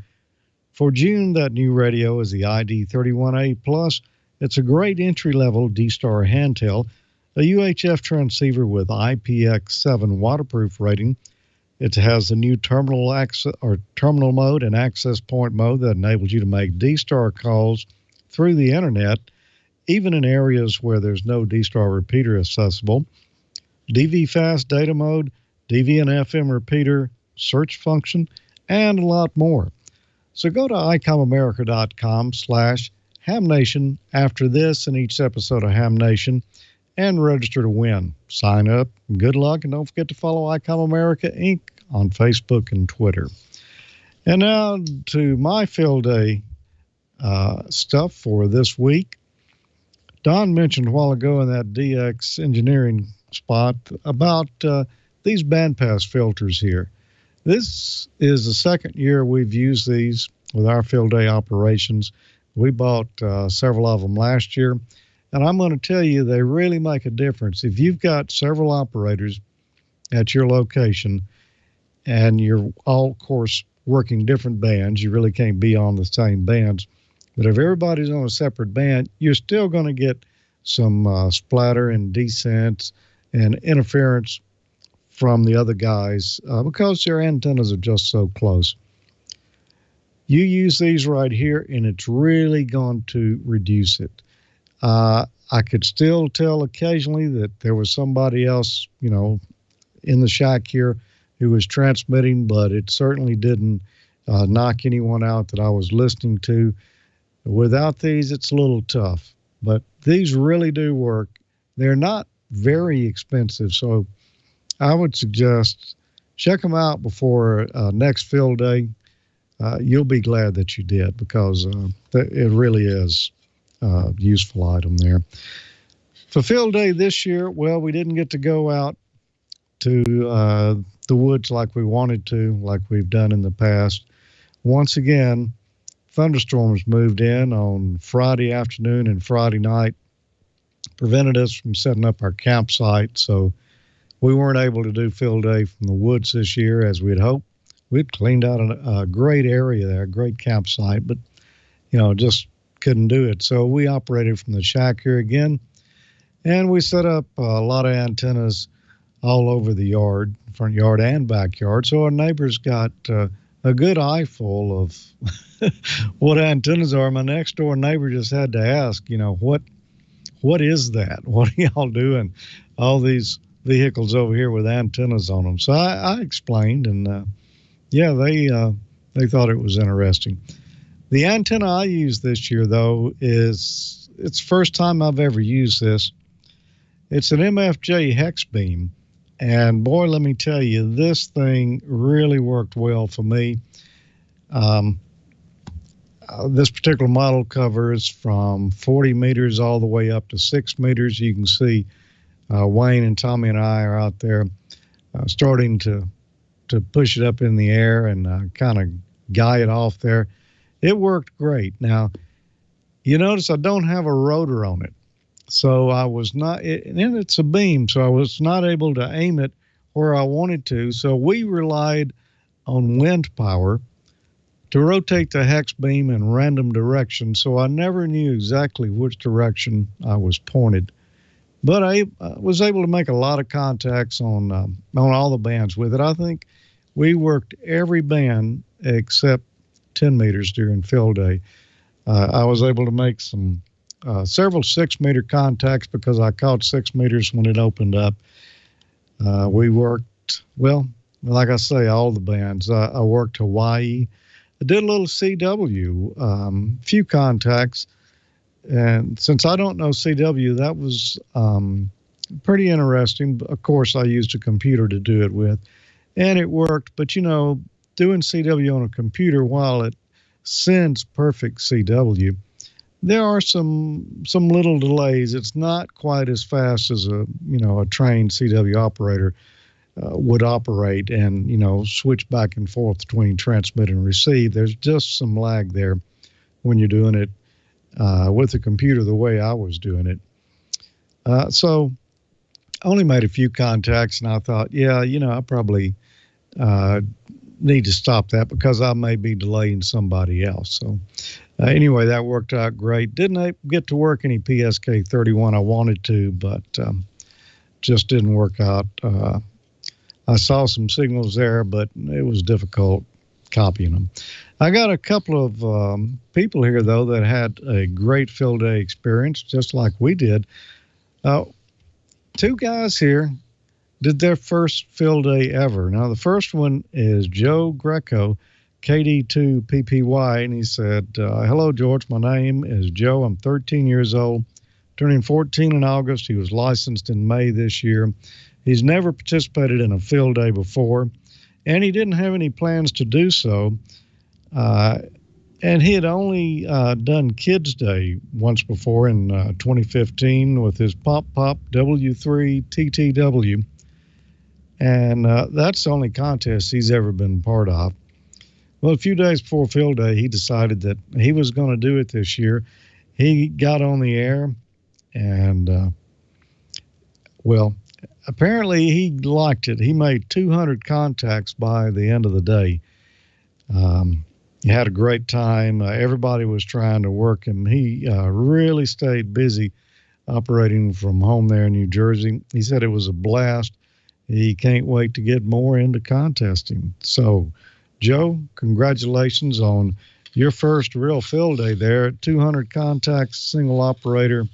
[SPEAKER 7] For June, that new radio is the ID31A Plus. It's a great entry-level D-Star handheld, a UHF transceiver with IPX7 waterproof rating. It has the new terminal mode and access point mode that enables you to make D-Star calls through the internet, even in areas where there's no D-Star repeater accessible. DV fast data mode, DV and FM repeater, search function, and a lot more. So go to icomamerica.com/hamnation after this and each episode of Ham Nation and register to win. Sign up, good luck, and don't forget to follow ICOM America Inc. on Facebook and Twitter. And now to my field day stuff for this week. Don mentioned a while ago in that DX engineering spot about these bandpass filters here. This is the second year we've used these with our field day operations. We bought several of them last year. And I'm going to tell you, they really make a difference. If you've got several operators at your location and you're all, of course, working different bands, you really can't be on the same bands. But if everybody's on a separate band, you're still going to get some splatter and descents and interference from the other guys because their antennas are just so close. You use these right here, and it's really going to reduce it. I could still tell occasionally that there was somebody else, in the shack here who was transmitting, but it certainly didn't knock anyone out that I was listening to. Without these, it's a little tough, but these really do work. They're not very expensive, so I would suggest check them out before next field day. You'll be glad that you did because it really is useful item there. For field day this year, well, we didn't get to go out to the woods like we wanted to, like we've done in the past. Once again, thunderstorms moved in on Friday afternoon and Friday night, prevented us from setting up our campsite, so we weren't able to do field day from the woods this year as we'd hoped. We'd cleaned out a great area there, a great campsite, but, just couldn't do it. So we operated from the shack here again. And we set up a lot of antennas all over the yard, front yard and backyard. So our neighbors got a good eyeful of what antennas are. My next door neighbor just had to ask, what is that? What are y'all doing? All these vehicles over here with antennas on them. So I explained, and they thought it was interesting. The antenna I used this year, though, it's the first time I've ever used this. It's an MFJ hex beam, and boy, let me tell you, this thing really worked well for me. This particular model covers from 40 meters all the way up to 6 meters. You can see Wayne and Tommy and I are out there starting to push it up in the air and kind of guy it off there. It worked great. Now, you notice I don't have a rotor on it. So I was not, and it's a beam, so I was not able to aim it where I wanted to. So we relied on wind power to rotate the hex beam in random directions. So I never knew exactly which direction I was pointed. But I was able to make a lot of contacts on all the bands with it. I think we worked every band except 10 meters during field day. I was able to make several 6-meter contacts because I caught 6 meters when it opened up. We worked, well, like I say, all the bands. I worked Hawaii. I did a little CW, few contacts. And since I don't know CW, that was pretty interesting. Of course, I used a computer to do it with, and it worked. But, doing CW on a computer, while it sends perfect CW, there are some little delays. It's not quite as fast as a trained CW operator would operate and, switch back and forth between transmit and receive. There's just some lag there when you're doing it with the computer the way I was doing it. So I only made a few contacts, and I thought, I probably need to stop that because I may be delaying somebody else. So anyway, that worked out great. Didn't get to work any PSK 31 I wanted to, but just didn't work out. I saw some signals there, but it was difficult copying them. I got a couple of people here, though, that had a great field day experience, just like we did. 2 guys here did their first field day ever. Now, the first one is Joe Greco, KD2PPY, and he said, hello, George. My name is Joe. I'm 13 years old, turning 14 in August. He was licensed in May this year. He's never participated in a field day before, and he didn't have any plans to do so. And he had only done Kids Day once before in 2015 with his Pop W3 TTW. And that's the only contest he's ever been part of. Well, a few days before field day, he decided that he was going to do it this year. He got on the air and, apparently he liked it. He made 200 contacts by the end of the day. He had a great time. Everybody was trying to work him. He really stayed busy operating from home there in New Jersey. He said it was a blast. He can't wait to get more into contesting. So, Joe, congratulations on your first real field day there. 200 contacts, single operator,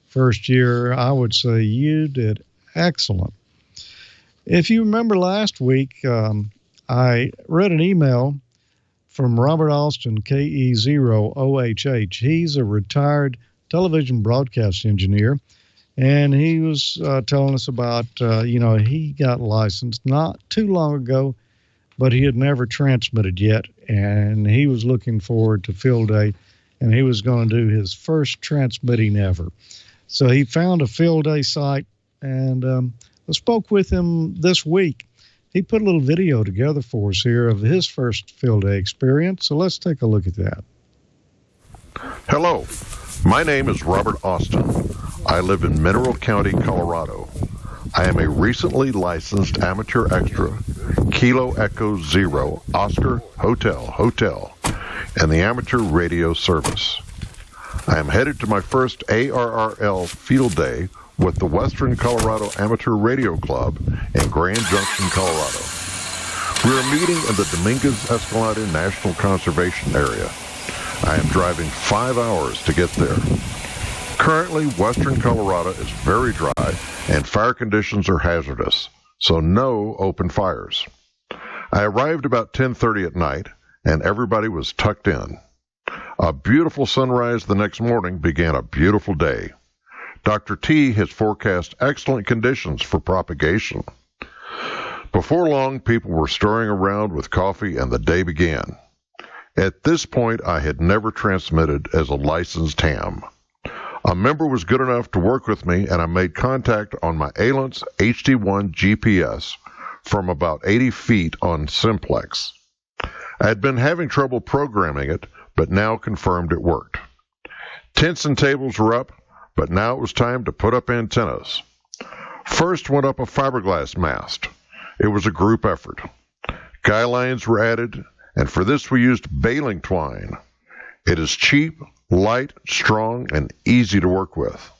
[SPEAKER 7] first year. I would say you did excellent. If you remember last week, I read an email from Robert Alston, KE0OHH. He's a retired television broadcast engineer, and he was telling us about, he got licensed not too long ago, but he had never transmitted yet, and he was looking forward to field day, and he was going to do his first transmitting ever. So he found a field day site, and I spoke with him this week. He put a little video together for us here of his first field day experience, so let's take a look at that.
[SPEAKER 13] Hello, my name is Robert Austin. I live in Mineral County, Colorado. I am a recently licensed amateur extra, Kilo Echo Zero, Oscar Hotel, and the amateur radio service. I am headed to my first ARRL field day with the Western Colorado Amateur Radio Club in Grand Junction, Colorado. We are meeting in the Dominguez Escalante National Conservation Area. I am driving 5 hours to get there. Currently, western Colorado is very dry and fire conditions are hazardous, so no open fires. I arrived about 10:30 at night and everybody was tucked in. A beautiful sunrise the next morning began a beautiful day. Dr. T has forecast excellent conditions for propagation. Before long, people were stirring around with coffee and the day began. At this point, I had never transmitted as a licensed ham. A member was good enough to work with me, and I made contact on my Alence HD1 GPS from about 80 feet on Simplex. I had been having trouble programming it, but now confirmed it worked. Tents and tables were up, but now it was time to put up antennas. First went up a fiberglass mast. It was a group effort. Guy lines were added, and for this we used baling twine. It is cheap, light, strong, and easy to work with.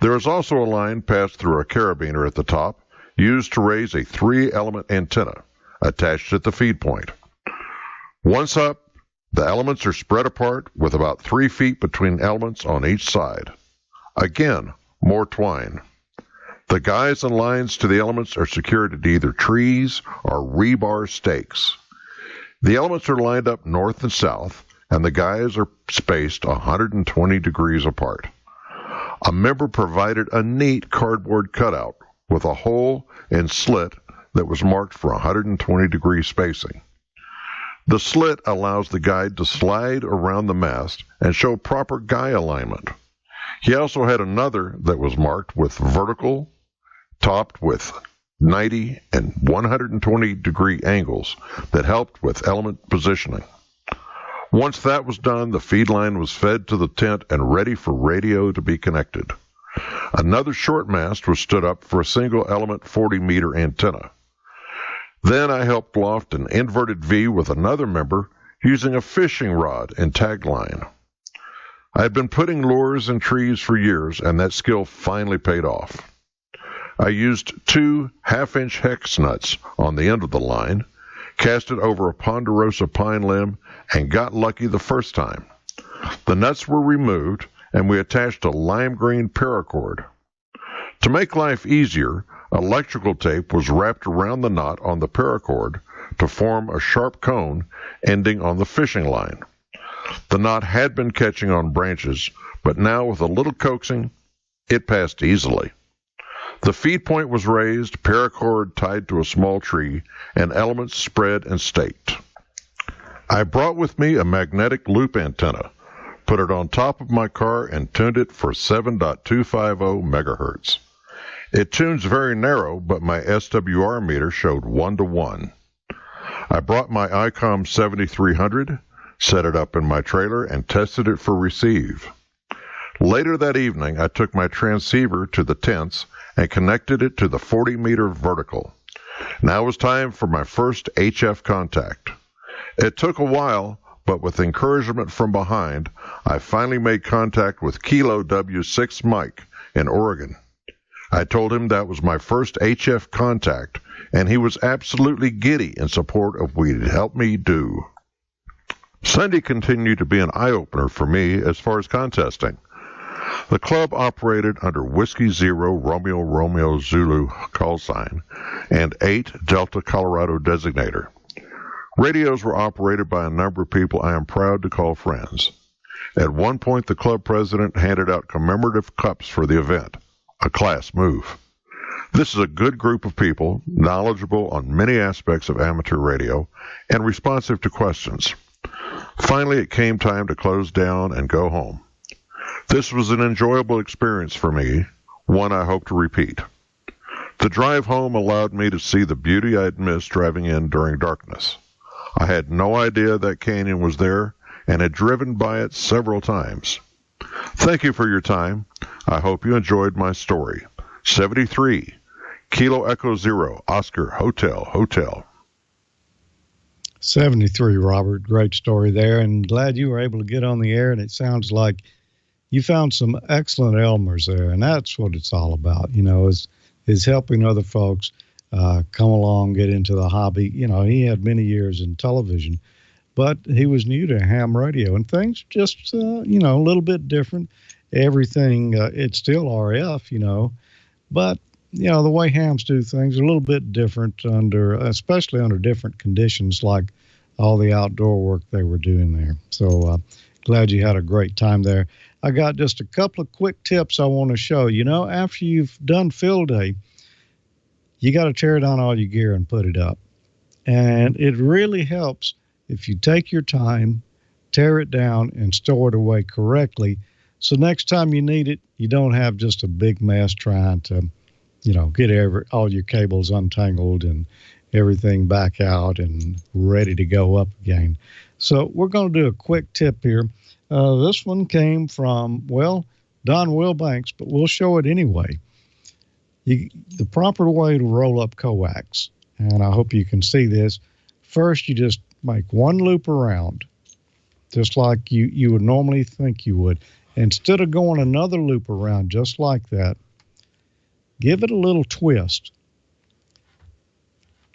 [SPEAKER 13] There is also a line passed through a carabiner at the top, used to raise a 3-element antenna, attached at the feed point. Once up, the elements are spread apart with about 3 feet between elements on each side. Again, more twine. The guys and lines to the elements are secured at either trees or rebar stakes. The elements are lined up north and south, and the guys are spaced 120 degrees apart. A member provided a neat cardboard cutout with a hole and slit that was marked for 120 degree spacing. The slit allows the guide to slide around the mast and show proper guy alignment. He also had another that was marked with vertical, topped with 90 and 120 degree angles that helped with element positioning. Once that was done, the feed line was fed to the tent and ready for radio to be connected. Another short mast was stood up for a single element 40-meter antenna. Then I helped loft an inverted V with another member using a fishing rod and tag line. I had been putting lures in trees for years, and that skill finally paid off. I used 2 half-inch hex nuts on the end of the line, cast it over a ponderosa pine limb, and got lucky the first time. The nuts were removed, and we attached a lime green paracord. To make life easier, electrical tape was wrapped around the knot on the paracord to form a sharp cone ending on the fishing line. The knot had been catching on branches, but now with a little coaxing, it passed easily. The feed point was raised, paracord tied to a small tree, and elements spread and staked. I brought with me a magnetic loop antenna, put it on top of my car, and tuned it for 7.250 megahertz. It tunes very narrow, but my SWR meter showed 1-to-1. I brought my ICOM 7300, set it up in my trailer, and tested it for receive. Later that evening, I took my transceiver to the tents and connected it to the 40-meter vertical. Now it was time for my first HF contact. It took a while, but with encouragement from behind, I finally made contact with Kilo W6 Mike in Oregon. I told him that was my first HF contact, and he was absolutely giddy in support of what he'd helped me do. Sunday continued to be an eye-opener for me as far as contesting. The club operated under Whiskey Zero Romeo Romeo Zulu call sign and 8 Delta Colorado designator. Radios were operated by a number of people I am proud to call friends. At one point, the club president handed out commemorative cups for the event, a class move. This is a good group of people, knowledgeable on many aspects of amateur radio and responsive to questions. Finally, it came time to close down and go home. This was an enjoyable experience for me, one I hope to repeat. The drive home allowed me to see the beauty I had missed driving in during darkness. I had no idea that canyon was there and had driven by it several times. Thank you for your time. I hope you enjoyed my story. 73, Kilo Echo Zero, Oscar, Hotel.
[SPEAKER 7] 73, Robert. Great story there, and glad you were able to get on the air, and it sounds like you found some excellent Elmers there, and that's what it's all about, is helping other folks come along, get into the hobby. He had many years in television, but he was new to ham radio, and things just, a little bit different. Everything, it's still RF, but, the way hams do things are a little bit different especially under different conditions, like all the outdoor work they were doing there. So glad you had a great time there. I got just a couple of quick tips I want to show. After you've done field day, you got to tear down all your gear and put it up. And it really helps if you take your time, tear it down, and store it away correctly. So next time you need it, you don't have just a big mess trying to, get all your cables untangled and everything back out and ready to go up again. So we're going to do a quick tip here. This one came from, Don Wilbanks, but we'll show it anyway. The proper way to roll up coax, and I hope you can see this. First, you just make one loop around, just like you would normally think you would. Instead of going another loop around just like that, give it a little twist.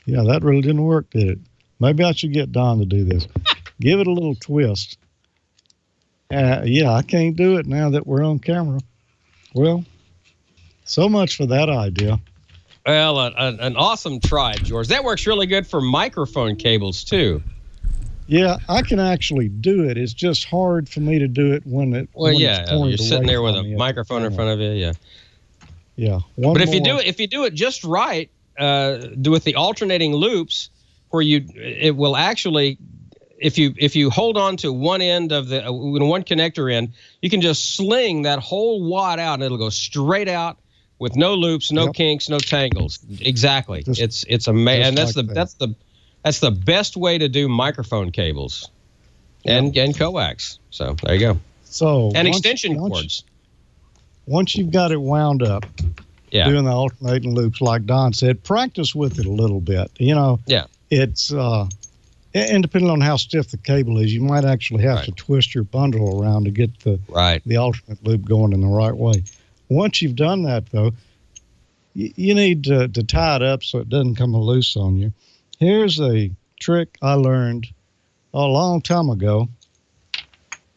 [SPEAKER 7] Yeah, that really didn't work, did it? Maybe I should get Don to do this. Give it a little twist. I can't do it now that we're on camera. Well, so much for that idea.
[SPEAKER 4] Well, an awesome try, George. That works really good for microphone cables, too.
[SPEAKER 7] Yeah, I can actually do it. It's just hard for me to do it when it's
[SPEAKER 4] you're sitting there with a microphone in front of you, yeah.
[SPEAKER 7] Yeah.
[SPEAKER 4] But if you do it just right, with the alternating loops, where it will actually, if you hold on to one end of the one connector end, you can just sling that whole wad out and it'll go straight out with no loops, no kinks, no tangles. Exactly. It's amazing, and that's the best way to do microphone cables and coax. So there you go.
[SPEAKER 7] So
[SPEAKER 4] extension cords.
[SPEAKER 7] Once you've got it wound up, doing the alternating loops, like Don said, practice with it a little bit. It's and depending on how stiff the cable is, you might actually have to twist your bundle around to get the alternate loop going in the right way. Once you've done that, though, you need to tie it up so it doesn't come loose on you. Here's a trick I learned a long time ago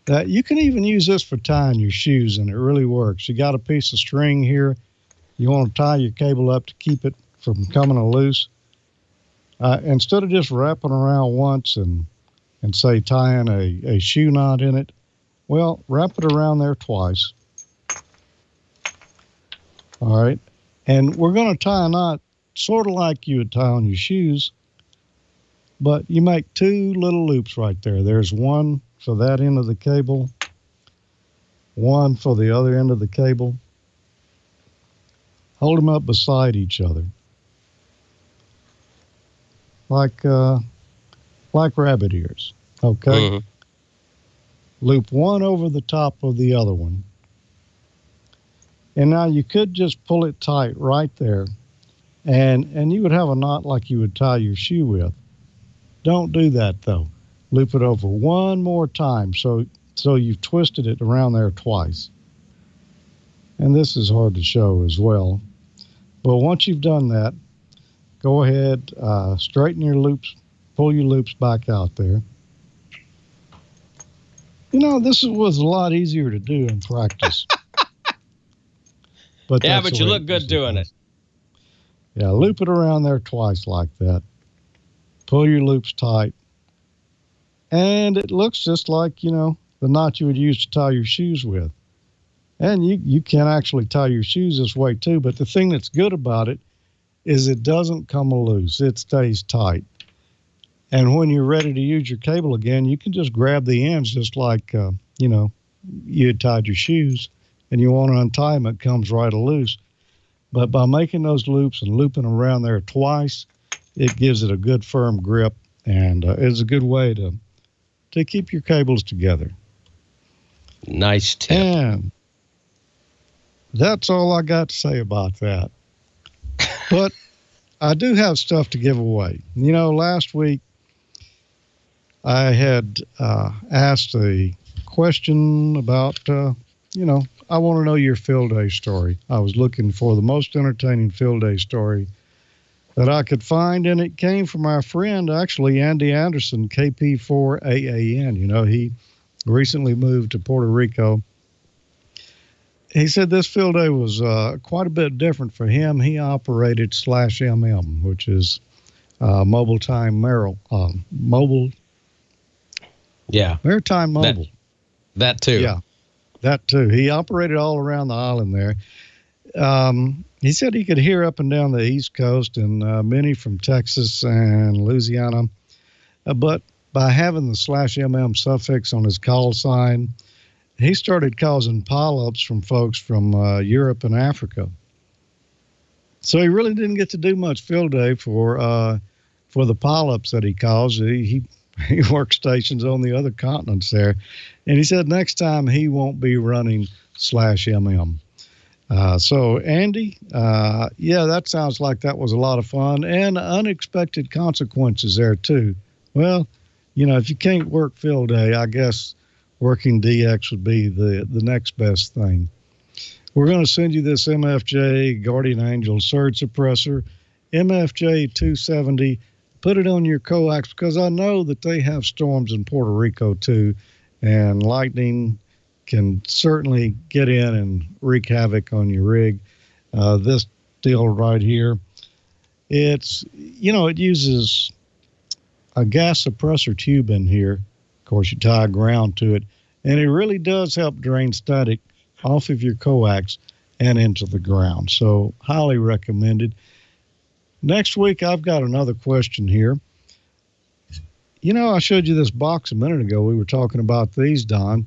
[SPEAKER 7] that you can even use this for tying your shoes, and it really works. You got a piece of string here. You want to tie your cable up to keep it from coming loose. Instead of just wrapping around once and say tying a shoe knot in it, wrap it around there twice. All right. And we're going to tie a knot sort of like you would tie on your shoes, but you make two little loops right there. There's one for that end of the cable, one for the other end of the cable. Hold them up beside each other, like rabbit ears. Okay. Mm-hmm. Loop one over the top of the other one. And now you could just pull it tight right there, and you would have a knot like you would tie your shoe with. Don't do that, though. Loop it over one more time so you've twisted it around there twice. And this is hard to show as well. But once you've done that, go ahead, straighten your loops, pull your loops back out there. This was a lot easier to do in practice.
[SPEAKER 4] But you look good doing it.
[SPEAKER 7] Yeah, loop it around there twice like that. Pull your loops tight. And it looks just like, the knot you would use to tie your shoes with. And you can actually tie your shoes this way too, but the thing that's good about it is it doesn't come loose. It stays tight. And when you're ready to use your cable again, you can just grab the ends just like, you had tied your shoes, and you want to untie them, it comes right loose. But by making those loops and looping around there twice, it gives it a good firm grip, and it's a good way to keep your cables together.
[SPEAKER 4] Nice tip.
[SPEAKER 7] And that's all I got to say about that. But I do have stuff to give away. Last week I had asked a question about I want to know your field day story. I was looking for the most entertaining field day story that I could find, and it came from our friend, actually, Andy Anderson, KP4AAN. He recently moved to Puerto Rico. He said this field day was quite a bit different for him. He operated /MM, which is Maritime Mobile.
[SPEAKER 4] That too.
[SPEAKER 7] Yeah, that too. He operated all around the island there. He said he could hear up and down the East Coast and many from Texas and Louisiana. But by having the /MM suffix on his call sign, he started causing pileups from folks from Europe and Africa. So he really didn't get to do much field day for the pileups that he caused. He worked stations on the other continents there. And he said next time he won't be running /MM. So, Andy, that sounds like that was a lot of fun and unexpected consequences there, too. Well, if you can't work field day, I guess working DX would be the next best thing. We're going to send you this MFJ Guardian Angel surge suppressor, MFJ 270. Put it on your Coax because I know that they have storms in Puerto Rico, too, and lightning can certainly get in and wreak havoc on your rig. This deal right here, it uses a gas suppressor tube in here. Of course, you tie a ground to it, and it really does help drain static off of your coax and into the ground. So highly recommended. Next week, I've got another question here. I showed you this box a minute ago. We were talking about these, Don.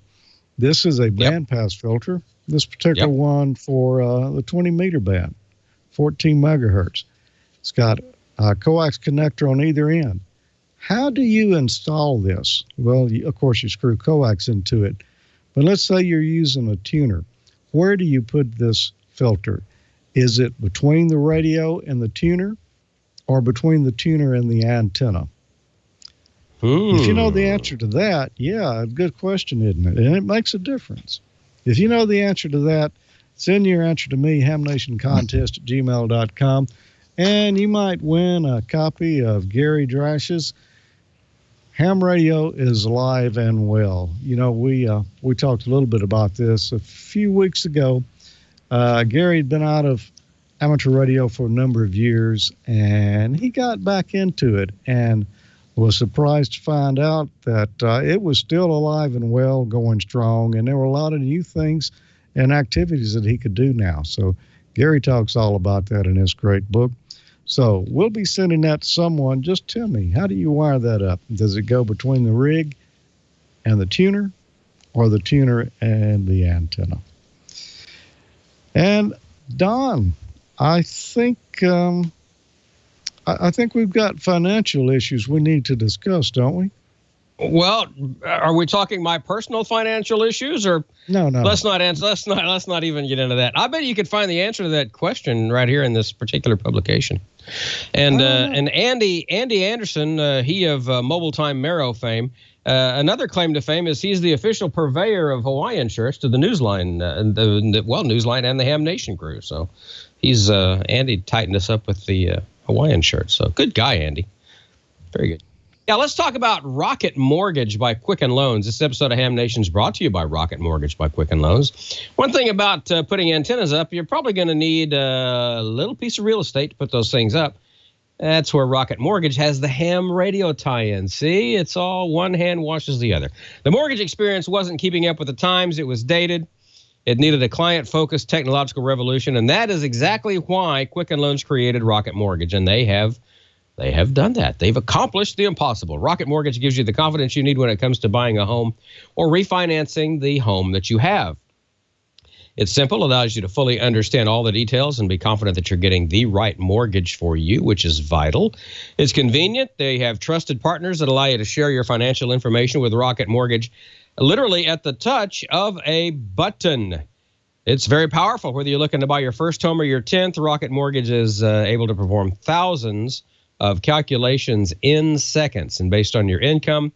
[SPEAKER 7] This is a bandpass filter. This particular one for the 20-meter band, 14 megahertz. It's got a coax connector on either end. How do you install this? Well, of course, you screw coax into it. But let's say you're using a tuner. Where do you put this filter? Is it between the radio and the tuner or between the tuner and the antenna? If you know the answer to that, a good question, isn't it? And it makes a difference. If you know the answer to that, send your answer to me, hamnationcontest@gmail.com, and you might win a copy of Gary Drash's Ham Radio is Alive and Well. We talked a little bit about this a few weeks ago. Gary had been out of amateur radio for a number of years, and he got back into it and was surprised to find out that it was still alive and well, going strong, and there were a lot of new things and activities that he could do now. So Gary talks all about that in his great book. So we'll be sending that to someone. Just tell me, how do you wire that up? Does it go between the rig and the tuner or the tuner and the antenna? And Don, I think we've got financial issues we need to discuss, don't we?
[SPEAKER 4] Well, are we talking my personal financial issues, or
[SPEAKER 7] no?
[SPEAKER 4] Let's not even get into that. I bet you could find the answer to that question right here in this particular publication. And Andy Anderson, he of Mobile Time Marrow fame, another claim to fame is he's the official purveyor of Hawaiian shirts to the Newsline, Newsline and the Ham Nation crew. So he's Andy tightened us up with the Hawaiian shirts. So good guy, Andy. Very good. Now, let's talk about Rocket Mortgage by Quicken Loans. This episode of Ham Nation is brought to you by Rocket Mortgage by Quicken Loans. One thing about putting antennas up, you're probably going to need a little piece of real estate to put those things up. That's where Rocket Mortgage has the ham radio tie-in. See, it's all one hand washes the other. The mortgage experience wasn't keeping up with the times. It was dated. It needed a client-focused technological revolution, and that is exactly why Quicken Loans created Rocket Mortgage, and they have done that. They've accomplished the impossible. Rocket Mortgage gives you the confidence you need when it comes to buying a home or refinancing the home that you have. It's simple, allows you to fully understand all the details and be confident that you're getting the right mortgage for you, which is vital. It's convenient. They have trusted partners that allow you to share your financial information with Rocket Mortgage literally at the touch of a button. It's very powerful. Whether you're looking to buy your first home or your 10th, Rocket Mortgage is able to perform thousands of calculations in seconds. And based on your income,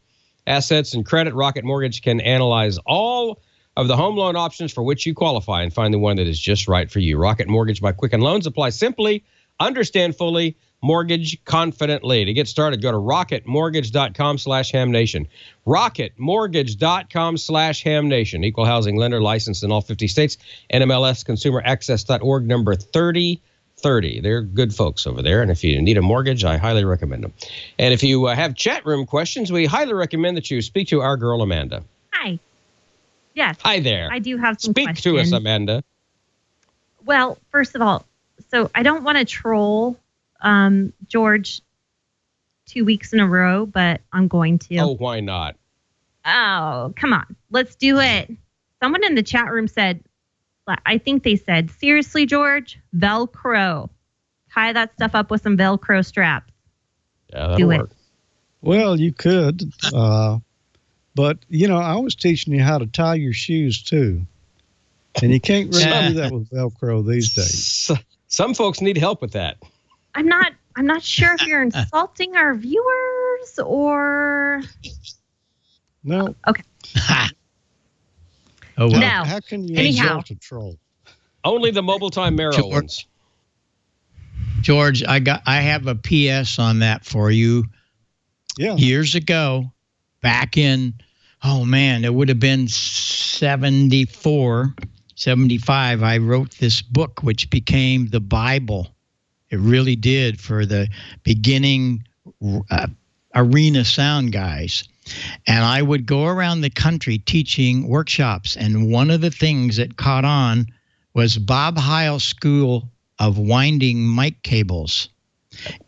[SPEAKER 4] assets, and credit, Rocket Mortgage can analyze all of the home loan options for which you qualify and find the one that is just right for you. Rocket Mortgage by Quicken Loans. Apply simply, understand fully, mortgage confidently. To get started, go to rocketmortgage.com/hamnation. rocketmortgage.com/hamnation. Equal housing lender licensed in all 50 states. NMLS-consumeraccess.org number 3030. They're good folks over there, and if you need a mortgage, I highly recommend them. And if you have chat room questions, we highly recommend that you speak to our girl, Amanda.
[SPEAKER 5] Hi. Yes.
[SPEAKER 4] Hi there.
[SPEAKER 5] I do have some
[SPEAKER 4] questions. Speak to us, Amanda.
[SPEAKER 5] Well, first of all, so I don't want to troll George 2 weeks in a row, but I'm going to.
[SPEAKER 4] Oh, why not?
[SPEAKER 5] Oh, come on. Let's do it. Someone in the chat room said, I think they said, seriously, George, Velcro. Tie that stuff up with some Velcro straps.
[SPEAKER 4] Yeah, that'll work.
[SPEAKER 7] Well, you could. But, I was teaching you how to tie your shoes, too. And you can't really do that with Velcro these days.
[SPEAKER 4] Some folks need help with that.
[SPEAKER 5] I'm not sure if you're insulting our viewers or.
[SPEAKER 7] No.
[SPEAKER 5] Okay.
[SPEAKER 6] Oh, well.
[SPEAKER 5] No.
[SPEAKER 7] How can you insult a troll?
[SPEAKER 4] Only the mobile time Marylands.
[SPEAKER 6] George, I have a PS on that for you.
[SPEAKER 7] Yeah.
[SPEAKER 6] Years ago, back in, it would have been 74, 75, I wrote this book, which became the Bible. It really did for the beginning arena sound guys. And I would go around the country teaching workshops. And one of the things that caught on was Bob Heil's School of Winding Mic Cables.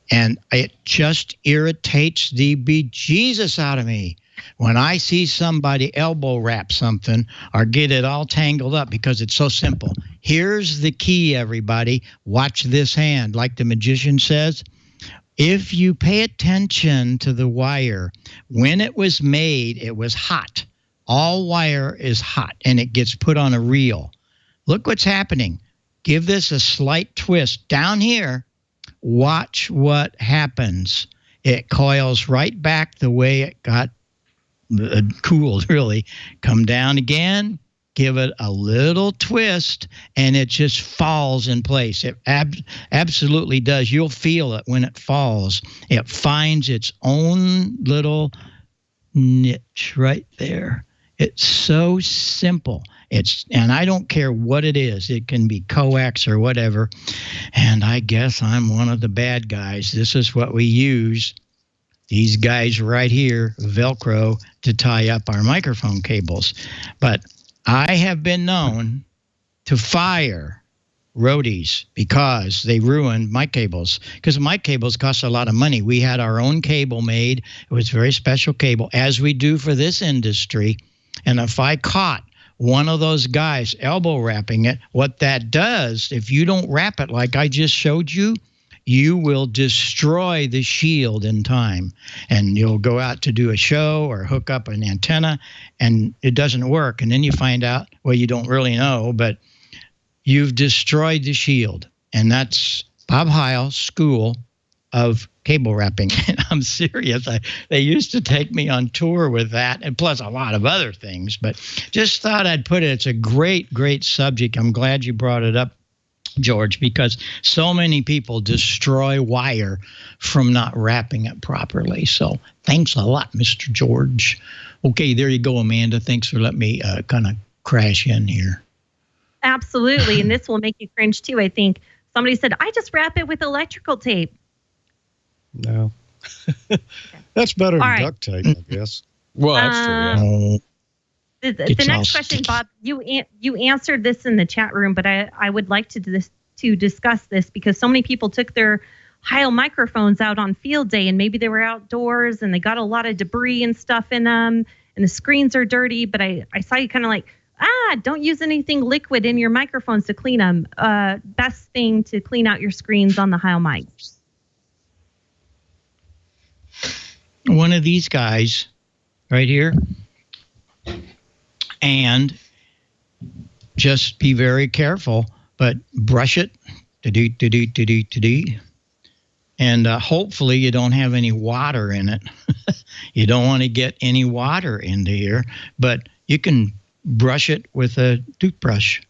[SPEAKER 6] And it just irritates the bejesus out of me when I see somebody elbow wrap something or get it all tangled up because it's so simple. Here's the key, everybody. Watch this hand. Like the magician says, if you pay attention to the wire, when it was made, it was hot. All wire is hot, and it gets put on a reel. Look what's happening. Give this a slight twist down here. Watch what happens. It coils right back the way it got cooled, really. Come down again, give it a little twist, and it just falls in place. It absolutely does. You'll feel it when it falls. It finds its own little niche right there. It's so simple. And I don't care what it is. It can be coax or whatever. And I guess I'm one of the bad guys. This is what we use. These guys right here, Velcro, to tie up our microphone cables. But I have been known to fire roadies because they ruined mic cables. Because mic cables cost a lot of money. We had our own cable made. It was a very special cable, as we do for this industry. And if I caught one of those guys elbow wrapping it, what that does, if you don't wrap it like I just showed you, you will destroy the shield in time. And you'll go out to do a show or hook up an antenna, and it doesn't work. And then you find out, well, you don't really know, but you've destroyed the shield. And that's Bob Heil's School of Cable Wrapping. And I'm serious. They used to take me on tour with that, and plus a lot of other things. But just thought I'd put it. It's a great, great subject. I'm glad you brought it up, George, because so many people destroy wire from not wrapping it properly. So thanks a lot, Mr. George. Okay, there you go, Amanda. Thanks for letting me kind of crash in here.
[SPEAKER 5] Absolutely. And this will make you cringe too, I think. Somebody said, I just wrap it with electrical tape.
[SPEAKER 7] No. That's better than duct tape, I guess.
[SPEAKER 4] Well, that's true, yeah.
[SPEAKER 5] The next question, Bob, you answered this in the chat room, but I would like to discuss this because so many people took their Heil microphones out on field day, and maybe they were outdoors and they got a lot of debris and stuff in them, and the screens are dirty, but I saw you kind of like, don't use anything liquid in your microphones to clean them. Best thing to clean out your screens on the Heil mics.
[SPEAKER 6] One of these guys right here, and just be very careful, but brush it, and hopefully you don't have any water in it. You don't want to get any water into here, but you can brush it with a toothbrush.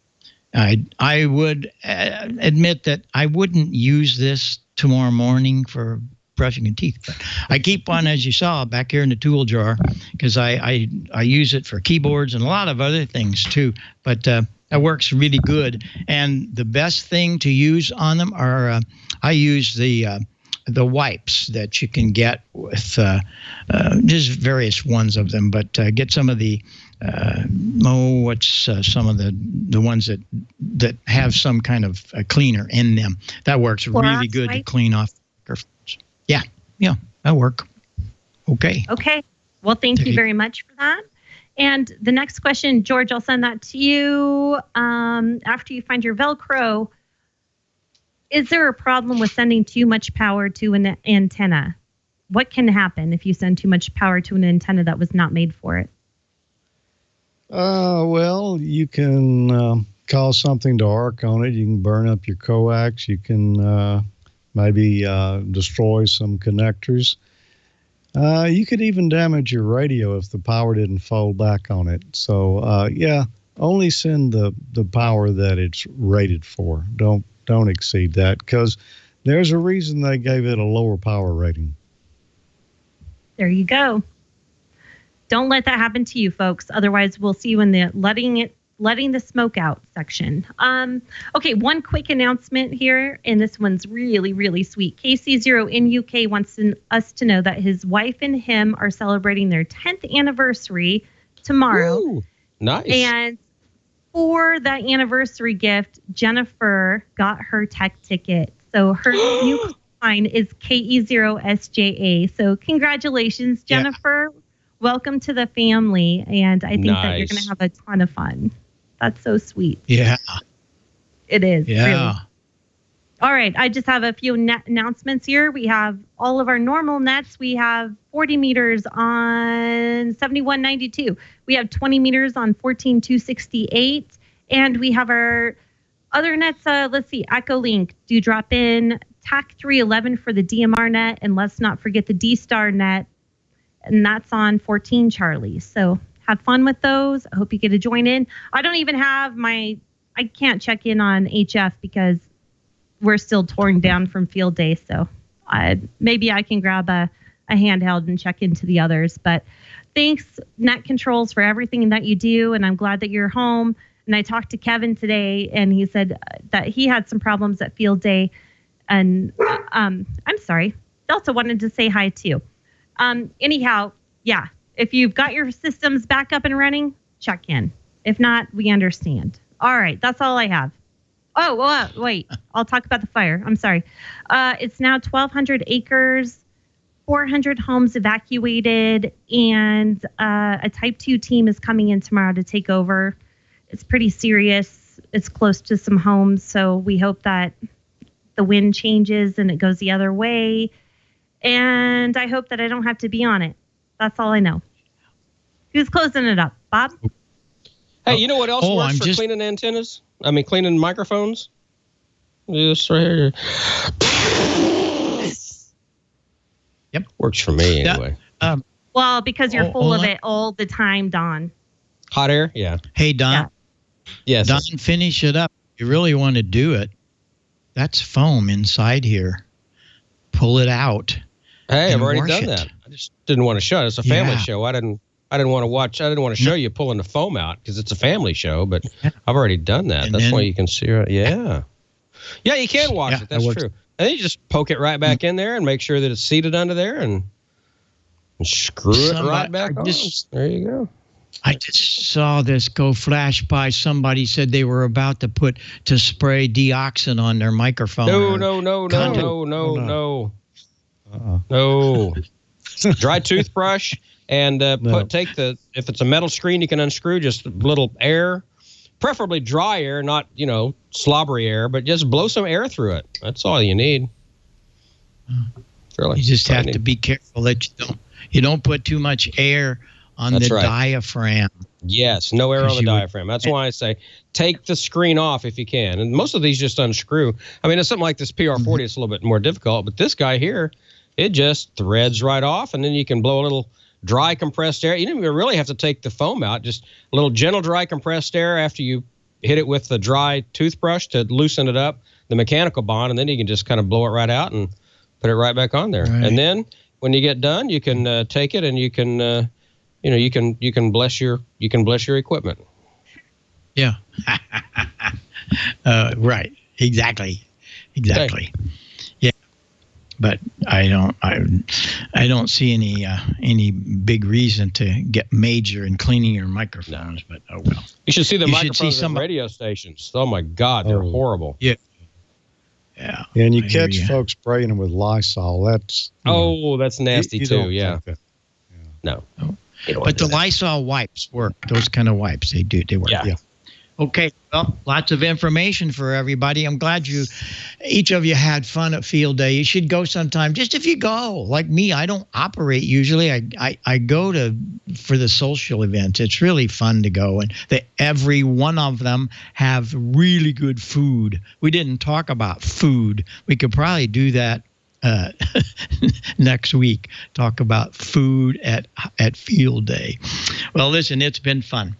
[SPEAKER 6] I would admit that I wouldn't use this tomorrow morning for brushing your teeth, but I keep one, as you saw, back here in the tool jar because I use it for keyboards and a lot of other things too. But that works really good. And the best thing to use on them are I use the wipes that you can get with there's various ones of them, but get some of the some of the ones that have some kind of cleaner in them. That works really good to clean off microphones. Yeah, that'll work. Okay.
[SPEAKER 5] Well, thank you very much for that. And the next question, George, I'll send that to you after you find your Velcro. Is there a problem with sending too much power to an antenna? What can happen if you send too much power to an antenna that was not made for it?
[SPEAKER 7] Well, you can cause something to arc on it. You can burn up your coax. You can maybe destroy some connectors. You could even damage your radio if the power didn't fold back on it. So, only send the power that it's rated for. Don't exceed that, because there's a reason they gave it a lower power rating.
[SPEAKER 5] There you go. Don't let that happen to you, folks. Otherwise, we'll see you in the letting the smoke out section. Okay, one quick announcement here, and this one's really, really sweet. KC0 in UK wants us to know that his wife and him are celebrating their 10th anniversary tomorrow.
[SPEAKER 4] Ooh, nice.
[SPEAKER 5] And for that anniversary gift, Jennifer got her tech ticket. So her new line is KE0SJA. So congratulations, Jennifer. Yeah. Welcome to the family. And I think that you're going to have a ton of fun. That's so sweet.
[SPEAKER 6] Yeah.
[SPEAKER 5] It is.
[SPEAKER 6] Yeah.
[SPEAKER 5] Really. All right. I just have a few announcements here. We have all of our normal nets. We have 40 meters on 7192. We have 20 meters on 14268. And we have our other nets. Let's see. Echolink, do drop in, TAC 311 for the DMR net. And let's not forget the D-Star net. And that's on 14 Charlie. So have fun with those. I hope you get to join in. I don't even have I can't check in on HF because we're still torn down from field day. So maybe I can grab a handheld and check into the others. But thanks, Net Controls, for everything that you do. And I'm glad that you're home. And I talked to Kevin today, and he said that he had some problems at field day. And I'm sorry. Delta wanted to say hi too. Anyhow, yeah. If you've got your systems back up and running, check in. If not, we understand. All right. That's all I have. Oh, well, wait. I'll talk about the fire. I'm sorry. It's now 1,200 acres, 400 homes evacuated, and a Type 2 team is coming in tomorrow to take over. It's pretty serious. It's close to some homes, so we hope that the wind changes and it goes the other way. And I hope that I don't have to be on it. That's all I know. Who's closing it up? Bob?
[SPEAKER 4] Hey, you know what else works for cleaning antennas? Cleaning microphones? This right here.
[SPEAKER 6] Yep.
[SPEAKER 4] Works for me anyway.
[SPEAKER 5] Well, because you're full of it all the time, Don.
[SPEAKER 4] Hot air? Yeah.
[SPEAKER 6] Hey, Don.
[SPEAKER 5] Yeah.
[SPEAKER 6] Yes. Don, finish it up. You really want to do it. That's foam inside here. Pull it out.
[SPEAKER 4] Hey, I've already done that. I just didn't want to show it. It's a family show. I didn't want to watch. I didn't want to show you pulling the foam out because it's a family show. But I've already done that.
[SPEAKER 6] And
[SPEAKER 4] that's why you can see it. Yeah, you can watch it. That's true. And then you just poke it right back in there and make sure that it's seated under there and screw it right back on. There you go.
[SPEAKER 6] I just saw this go flash by. Somebody said they were about to spray deoxin on their microphone. No. Dry toothbrush and if it's a metal screen, you can unscrew just a little air, preferably dry air, not slobbery air, but just blow some air through it. That's all you need. Really, you just have to be careful that you don't put too much air on the diaphragm. Yes, no air on the diaphragm. That's why I say take the screen off if you can. And most of these just unscrew. It's something like this PR40. It's a little bit more difficult, but this guy here, it just threads right off, and then you can blow a little
[SPEAKER 4] dry compressed air. You don't even really have to take the foam out. Just a little gentle dry compressed air after you hit it with the dry toothbrush to loosen it up, the mechanical bond, and then you can just kind of blow it right out and put it right back on there. Right. And then when you get done, you can take it and you can, you can bless your equipment.
[SPEAKER 6] Yeah. Right. Exactly. Okay. Yeah. But I don't see any big reason to get major in cleaning your microphones. But oh well.
[SPEAKER 4] You should see the microphones on radio stations. Oh my God, they're horrible.
[SPEAKER 6] Yeah. Yeah.
[SPEAKER 7] And you catch folks spraying them with Lysol. That's
[SPEAKER 4] that's nasty too. Yeah. No.
[SPEAKER 6] But the Lysol wipes work. Those kind of wipes, they work. Yeah. Okay, well, lots of information for everybody. I'm glad each of you had fun at Field Day. You should go sometime. Just if you go, like me, I don't operate usually. I go for the social events. It's really fun to go, and every one of them have really good food. We didn't talk about food. We could probably do that next week. Talk about food at Field Day. Well, listen, it's been fun.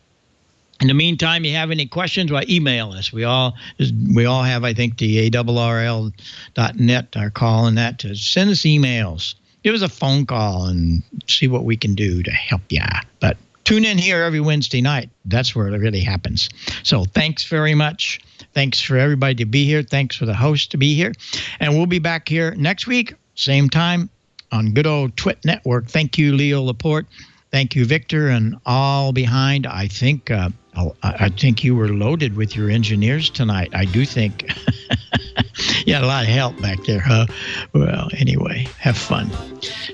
[SPEAKER 6] In the meantime, you have any questions, well, email us. We all have, I think, the ARRL.net, our call and that, to send us emails. Give us a phone call and see what we can do to help you. But tune in here every Wednesday night. That's where it really happens. So thanks very much. Thanks for everybody to be here. Thanks for the host to be here. And we'll be back here next week, same time, on good old Twit Network. Thank you, Leo Laporte. Thank you, Victor, and all behind. I think you were loaded with your engineers tonight. I do think you had a lot of help back there, huh? Well, anyway, have fun.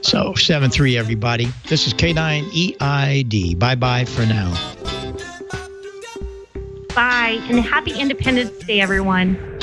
[SPEAKER 6] So 7-3, everybody. This is K9EID. Bye-bye for now.
[SPEAKER 5] Bye, and happy Independence Day, everyone.